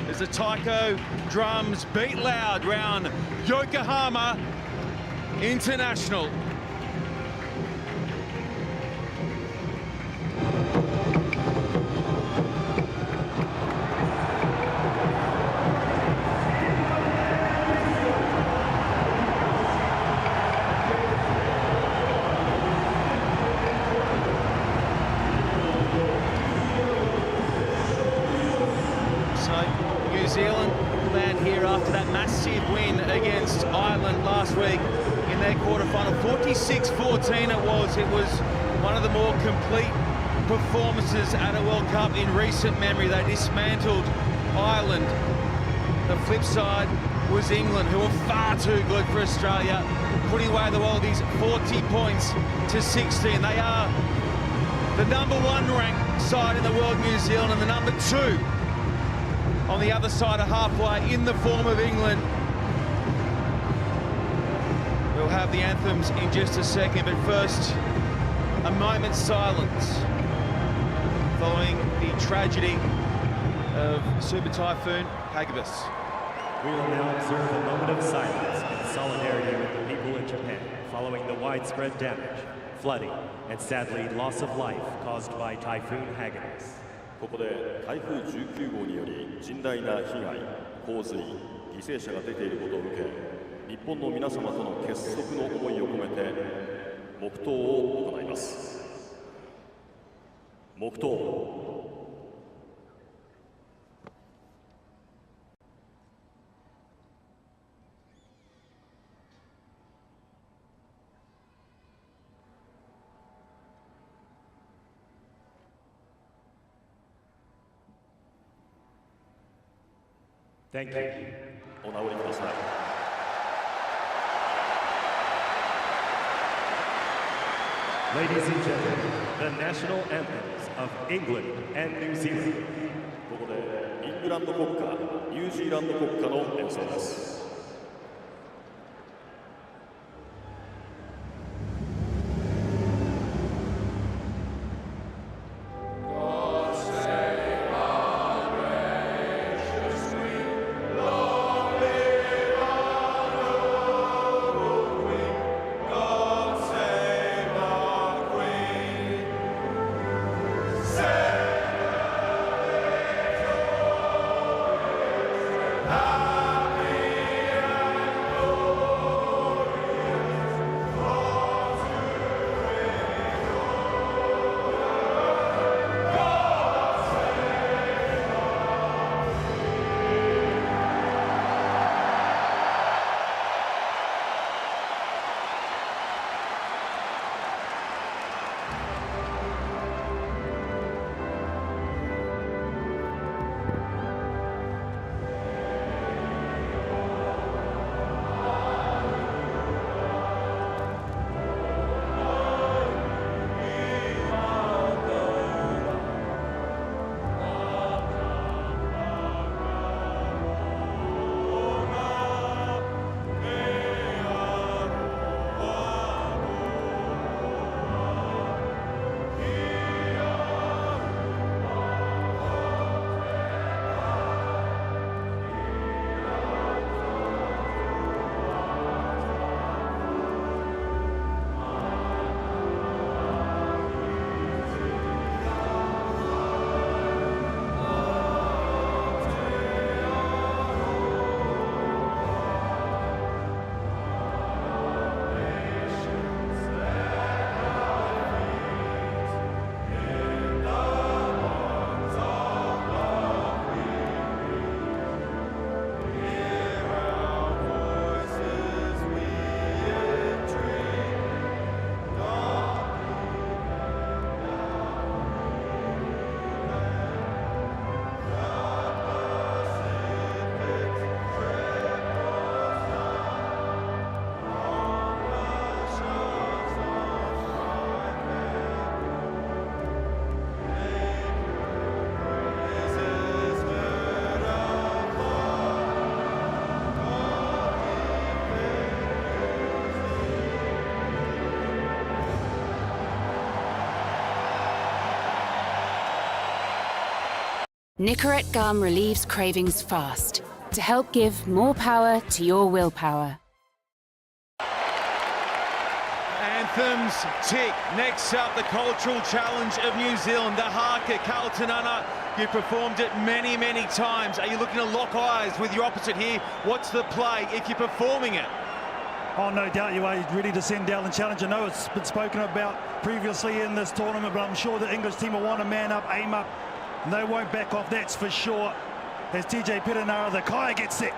as the taiko drums beat loud round Yokohama International. New Zealand land here after that massive win against Ireland last week in their quarterfinal. 46-14 it was. It was one of the more complete performances at a World Cup in recent memory. They dismantled Ireland. The flip side was England, who were far too good for Australia, putting away the Wallabies 40 points to 16. They are the #1 ranked side in the world, New Zealand, and the #2 on the other side of halfway in the form of England. We'll have the anthems in just a second, but first, a moment's silence following the tragedy of Super Typhoon Hagibis. We will now observe a moment of silence in solidarity with the people in Japan following the widespread damage, flooding, and sadly loss of life caused by Typhoon Hagibis. ここで台風19号により甚大な被害、洪水、犠牲者が出ていることを受け、日本の皆様との結束の思いを込めて黙祷を行います。黙祷。Thank you. お直りください。Ladies and gentlemen, the national anthems of England and New Zealand. ここでイングランド国歌、ニュージーランド国歌の演奏です。Nicorette gum relieves cravings fast to help give more power to your willpower. Anthems tick. Next up, the cultural challenge of New Zealand, the haka. Carlton Ana, you've performed it many, many times. Are you looking to lock eyes with your opposite here? What's the play if you're performing it? Oh, no doubt you are ready to send down the challenge. I know it's been spoken about previously in this tournament, but I'm sure the English team will want to man up, aim up, and they won't back off, that's for sure. As TJ Perenara, the Kaya gets set.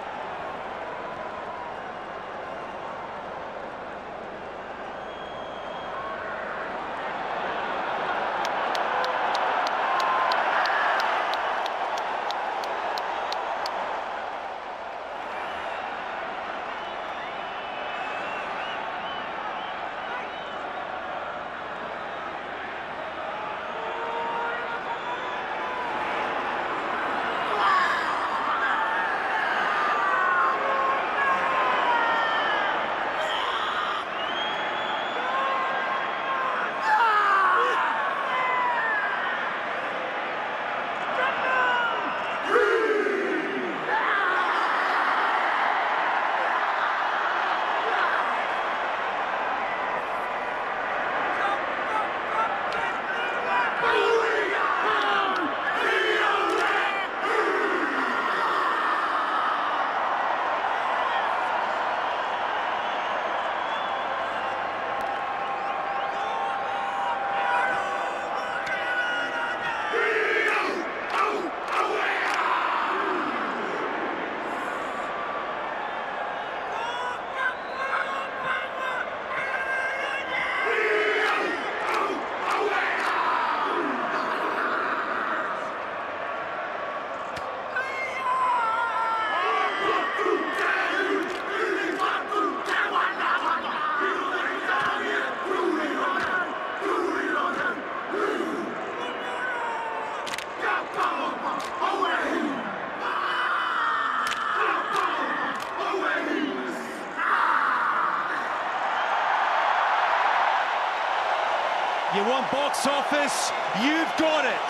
You want box office? You've got it.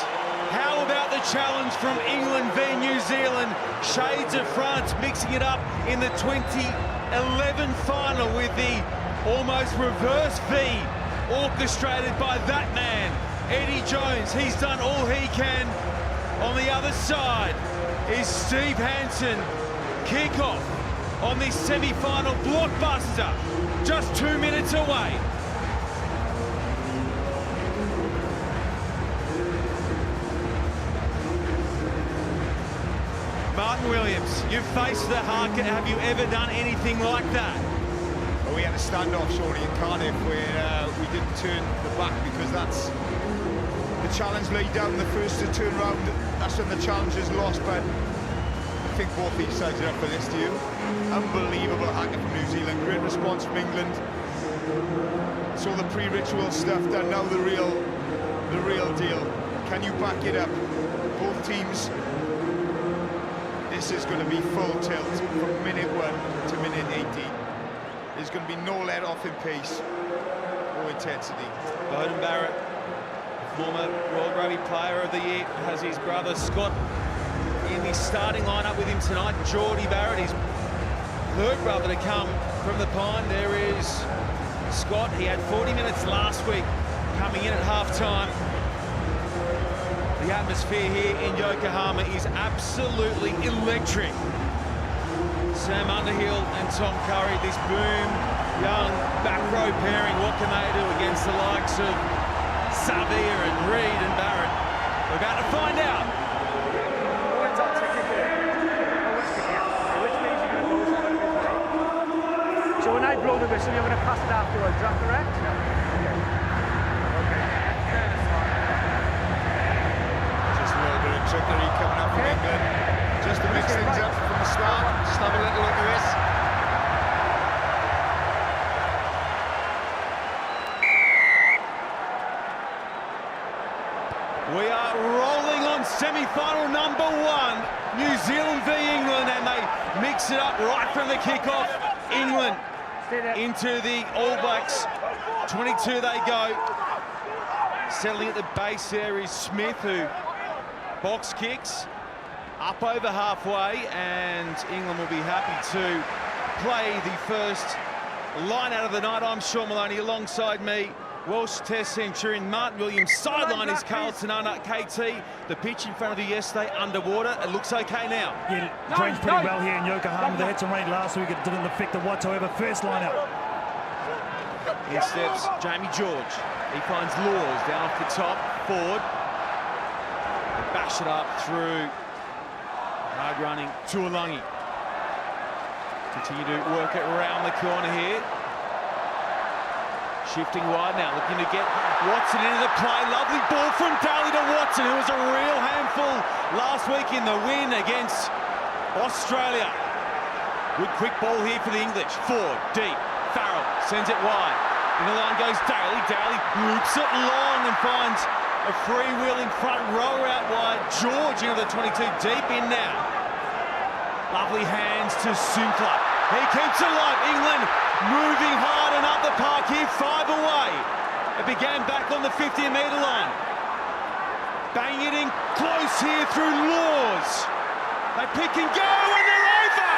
How about the challenge from England v New Zealand? Shades of France mixing it up in the 2011 final with the almost reverse V orchestrated by that man, Eddie Jones. He's done all he can. On the other side is Steve Hansen. Kick-off on this semi-final blockbuster, just 2 minutes away. Martin Williams, you've faced the Harker. Have you ever done anything like that? Well, we had a standoff, Shawnee, in Cardiff where we didn't turn the back because that's the challenge laid down. The first to turn round, that's when the challenge is lost. But I think both these sides are up for this to you. Unbelievable Harker from New Zealand. Great response from England. Saw the pre-ritual stuff done. Now the real deal. Can you back it up? Both teams. This is going to be full tilt from minute 1 to minute 80. There's going to be no let-off in pace or intensity. Beauden Barrett, former World Rugby Player of the Year, has his brother Scott in the starting lineup with him tonight. Geordie Barrett, his third brother to come from the Pine. There is Scott. He had 40 minutes last week, coming in at half-time. The atmosphere here in Yokohama is absolutely electric. Sam Underhill and Tom Curry, this boom, young back row pairing, what can they do against the likes of Savia and Reid and Barrett? We're about to find out. So when I blow the whistle, you're going to pass it afterwards, is that correct? Trickery coming up from England, just to mix things up from the start. Just have a little look at this. We are rolling on semi-final number 1, New Zealand v England, and they mix it up right from the kickoff. England into the All Blacks. 22 they go. Settling at the base there is Smith, who box kicks up over halfway, and England will be happy to play the first line out of the night. I'm Sean Maloney, alongside me, Welsh Test Centurion Martin Williams. Sideline is Carlton Arnott. KT, the pitch in front of you yesterday, underwater. It looks okay now. Yeah, trained pretty well here in Yokohama. They had some rain last week. It didn't affect them whatsoever. First line out. Here steps Jamie George. He finds Laws down off the top, forward. Bash it up through hard running Tuolangi. Continue to work it around the corner here. Shifting wide now, looking to get Watson into the play. Lovely ball from Daly to Watson, who was a real handful last week in the win against Australia. Good quick ball here for the English. Forward, deep. Farrell sends it wide. In the line goes Daly. Daly loops it long and finds a free wheel in front, row out wide. George into the 22, deep in now. Lovely hands to Sinclair. He keeps it alive. England moving hard and up the park here, 5 away. It began back on the 50-metre line. Bang it in close here through Laws. They pick and go, and they're over.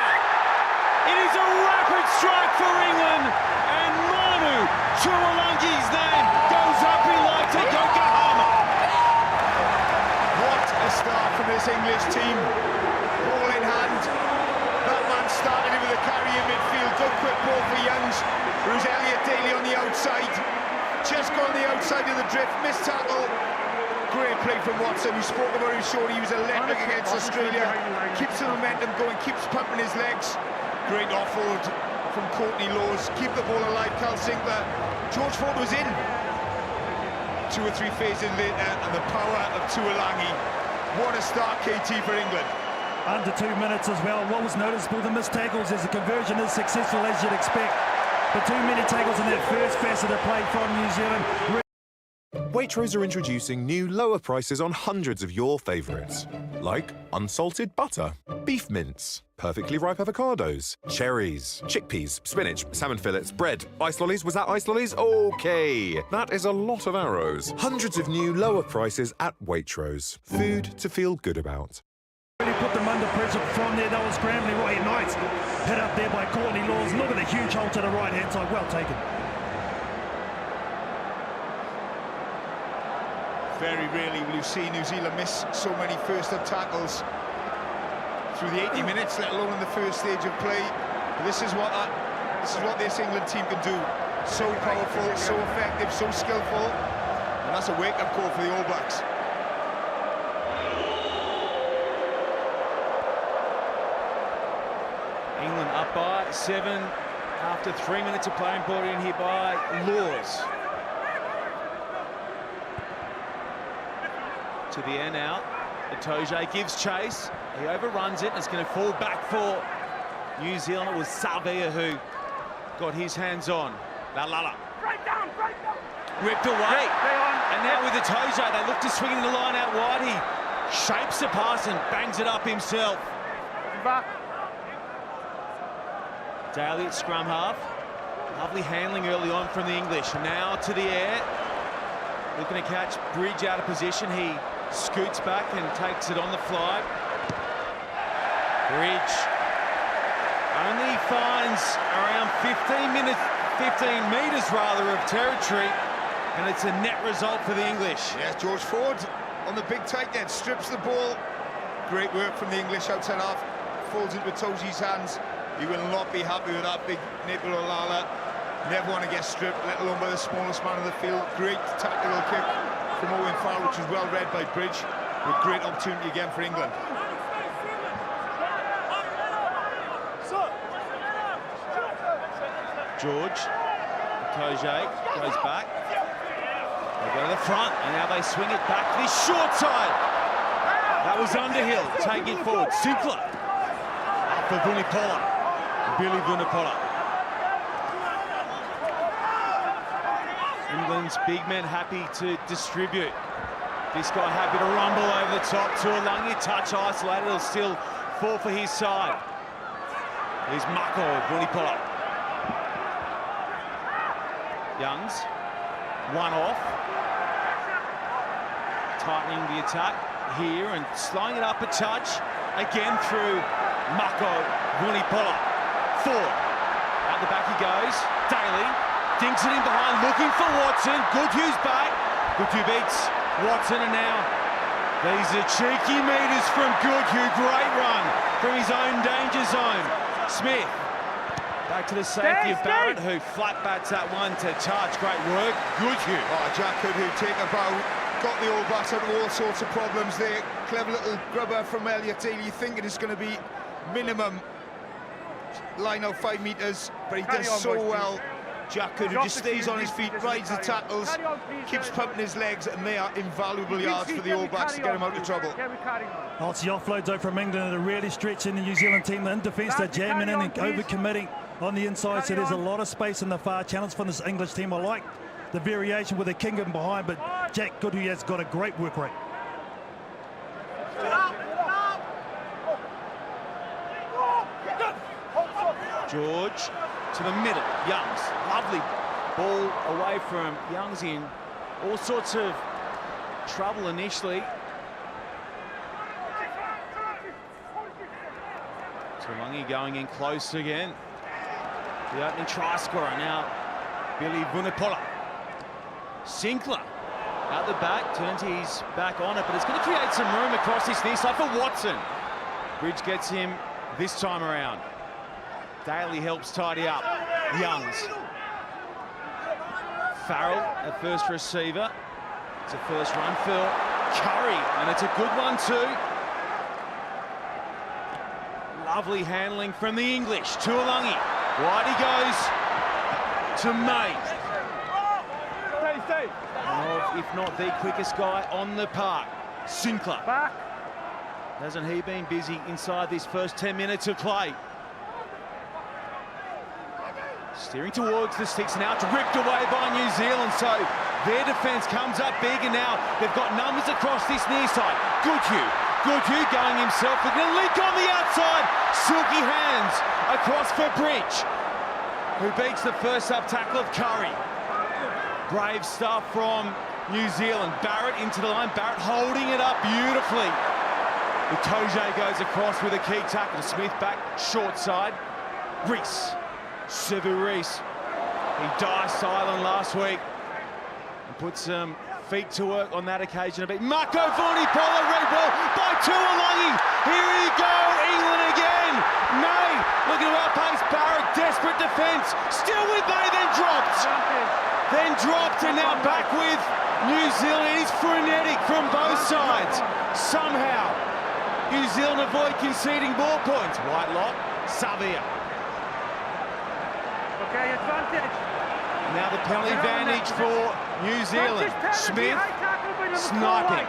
It is a rapid strike for England, and Manu Tuolangi's name goes up in light to Yokohama. What a start from this English team. Ball in hand. That man started it with a carry in midfield. Good quick ball for Youngs. There's Elliot Daly on the outside. Just gone the outside of the drift. Missed tackle. Great play from Watson, who spoke about his shoulder. He was electric against Australia. Keeps the momentum going, keeps pumping his legs. Great offload from Courtney Laws. Keep the ball alive, Cal Sinclair. George Ford was in 2 or 3 phases later, and the power of Tuolangi. What a start, KT, for England. Under 2 minutes as well. What was noticeable, the missed tackles, as the conversion is successful as you'd expect. But too many tackles in that first facet of play from New Zealand. Waitrose are introducing new lower prices on hundreds of your favourites, like unsalted butter, beef mince, perfectly ripe avocados, cherries, chickpeas, spinach, salmon fillets, bread, ice lollies. Was that ice lollies? Okay, that is a lot of arrows. Hundreds of new lower prices at Waitrose. Food to feel good about. Really put them under pressure from there. They were scrambling right. Nice hit up there by Courtney Laws. Look at the huge hole to the right-hand side. Well taken. Very rarely will you see New Zealand miss so many first-up tackles through the 80 minutes, let alone in the first stage of play. But this is what this England team can do. So powerful, so effective, so skillful, and that's a wake-up call for the All Blacks. England up by 7 after 3 minutes of play, and brought in here by Laws. To the air now. Itoje gives chase. He overruns it, and it's going to fall back for New Zealand. It was Savia who got his hands on. Lalala. Ripped away. And now with Itoje, they look to swing the line out wide. He shapes the pass and bangs it up himself. Daly at scrum half. Lovely handling early on from the English. Now to the air. Looking to catch Bridge out of position. He scoots back and takes it on the fly. Bridge only finds around 15 metres rather of territory, and it's a net result for the English. Yes, George Ford on the big tight end, strips the ball. Great work from the English outside half. Falls into Toji's hands. He will not be happy with that big nipple or Lala. Never want to get stripped, let alone by the smallest man in the field. Great tactical kick from Owen Farrell, which was well read by Bridge. With great opportunity again for England. George, Itoje goes back. They go to the front, and now they swing it back to this short side. That was Underhill, taking it forward. Simpler. Up for Vunipola. Billy Vunipola. England's big men happy to distribute. This guy happy to rumble over the top. Tuolangi touch isolated. It'll still fall for his side. Here's Mako Vunipola. Youngs, one off. Tightening the attack here and slowing it up a touch. Again through Mako Vunipola. Forward. At the back he goes. Daly. Dinks it in behind, looking for Watson. Goodhue's back. Goodhue beats Watson, and now these are cheeky meters from Goodhue. Great run from his own danger zone. Smith back to the safety of Barrett, who flat bats that one to touch. Great work, Goodhue. Oh, Jack Goodhue take a bow. Got the All Blacks out of all sorts of problems there. Clever little grubber from Elliot Daly, thinking it's going to be minimum line out 5 metres, but he does so well. Jack Goodhue just stays on his feet, rides the tackles, keeps pumping his legs, and they are invaluable yards for the All Blacks to get him out of trouble. Lots of offloads though from England that are really stretching the New Zealand team. In defence, they're jamming in and over-committing on the inside, so there's a lot of space in the far channels from this English team. I like the variation with the Kingdom behind, but Jack Goodhue has got a great work rate. George to the middle, Youngs, lovely ball away from Youngs in all sorts of trouble initially. Tuolangi going in close again. The opening try scorer now, Billy Vunipola. Sinclair out the back, turns his back on it, but it's going to create some room across this near side for Watson. Bridge gets him this time around. Daly helps tidy up. Youngs. Farrell at first receiver. It's a first run for Curry, and it's a good one too. Lovely handling from the English. Tuolangi. Wide he goes to May. If not the quickest guy on the park. Sinclair. Hasn't he been busy inside this first 10 minutes of play? Steering towards the sticks, now it's ripped away by New Zealand, so Their defence comes up big, and now they've got numbers across this near side. Goodhue going himself, looking to link on the outside. Silky hands across for Bridge, who beats the first up tackle of Curry. Brave stuff from New Zealand. Barrett into the line, Barrett holding it up beautifully. Itoje goes across with a key tackle. Smith back short side. Reese, Sevu Reese. He died silent last week and put some feet to work on that occasion a bit. Mako Vunipola, red ball by Tuolangi. Here we go, England again. May looking to outpace Barrett, desperate defence. Still with May, then dropped. And now back with New Zealand. It is frenetic from both sides. Somehow, New Zealand avoid conceding more points. Whitelock, Savia. Okay, advantage. Now the penalty advantage for New Zealand. Smith sniping.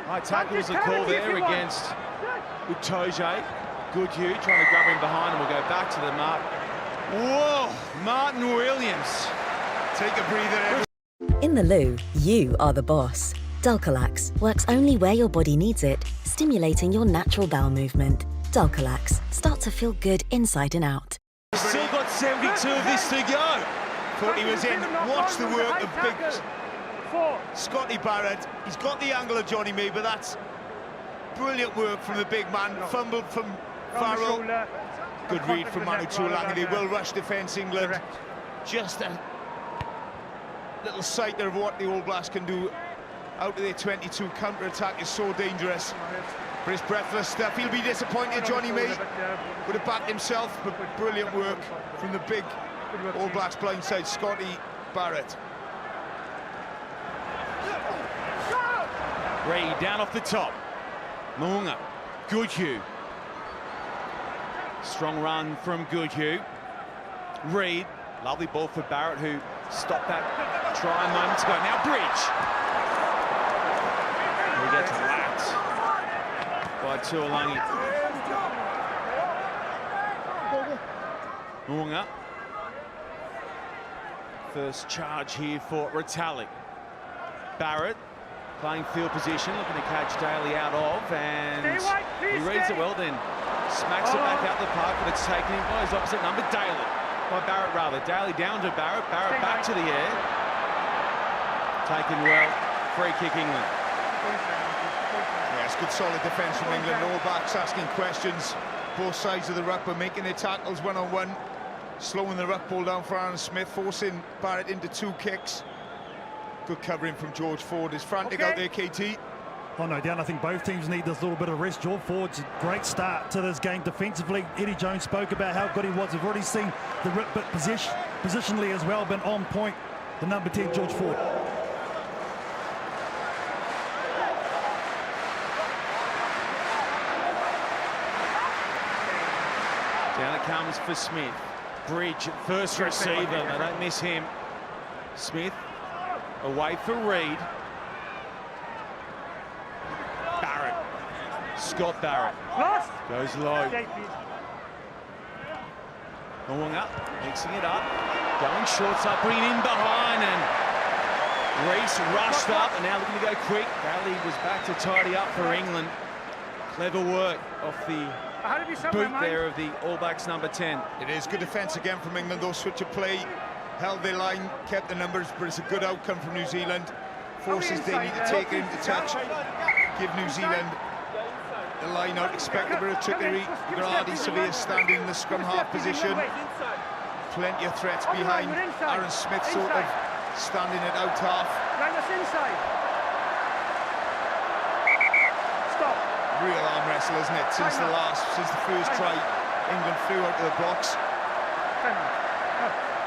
High tackle was a call there against Itoje. Goodhue trying to grab him behind, and we'll go back to the mark. Whoa, Martin Williams. Take a breather. In the loo, you are the boss. Dulcolax works only where your body needs it, stimulating your natural bowel movement. Dulcolax, start to feel good inside and out. Still got 72 of this to go. Thought he was in. Watch the work of big Scotty Barrett. He's got the angle of Johnny May, but that's brilliant work from the big man. Fumbled from Farrell. Good read from Manu Tuolangi. They will rush defence, England. Just a little sight there of what the All Blacks can do out of their 22. Counter-attack is so dangerous. For his breathless stuff, he'll be disappointed. Johnny May would have backed himself, but brilliant work from the big All Blacks blindside, Scotty Barrett. Reid down off the top. Mounga, Goodhue. Strong run from Goodhue. Reid, lovely ball for Barrett, who stopped that try moments ago. Now Bridge. We get to lapped by Tuolangi. Mounga. First charge here for Retallick. Barrett playing field position, looking to catch Daly out of, and he reads it well, then smacks it back out the park, but it's taken him by his opposite number, Daly. By Barrett rather. Daly down to Barrett, Barrett back to the air. Taken well, free kick England. Yes, good solid defence from England. All backs asking questions. Both sides of the ruck were making their tackles one-on-one. Slowing the ruck ball down for Aaron Smith, forcing Barrett into 2 kicks. Good covering from George Ford. Is frantic out there, KT. Oh, no doubt. I think both teams need this little bit of rest. George Ford's a great start to this game defensively. Eddie Jones spoke about how good he was. We've already seen the rip, but positionally as well, been on point. The number 10, George Ford. Down it comes for Smith. Bridge, first receiver, they don't miss him. Smith, away for Reid. Barrett, Scott Barrett, goes low. Going up, mixing it up, going short side, bringing in behind, and Reese rushed up, and now looking to go quick. Daly was back to tidy up for England. Clever work off the boot there of the All Blacks number 10. It is good defence again from England, though. Switch of play, held their line, kept the numbers, but it's a good outcome from New Zealand. Forces they need to take it into touch, give New Zealand the line out, expect a bit of trickery. Grady Sevilla standing in the scrum half position. Plenty of threats behind. Aaron Smith sort of standing at out half. Real arm wrestle, isn't it? Since the first try, England flew out of the box.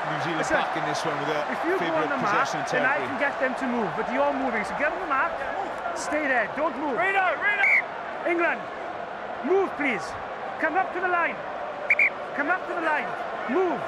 New Zealand back in this one with a favourite possession and then I can get them to move, but you're moving, so get on the mark, stay there, don't move. England, move please. Come up to the line. Come up to the line. Move.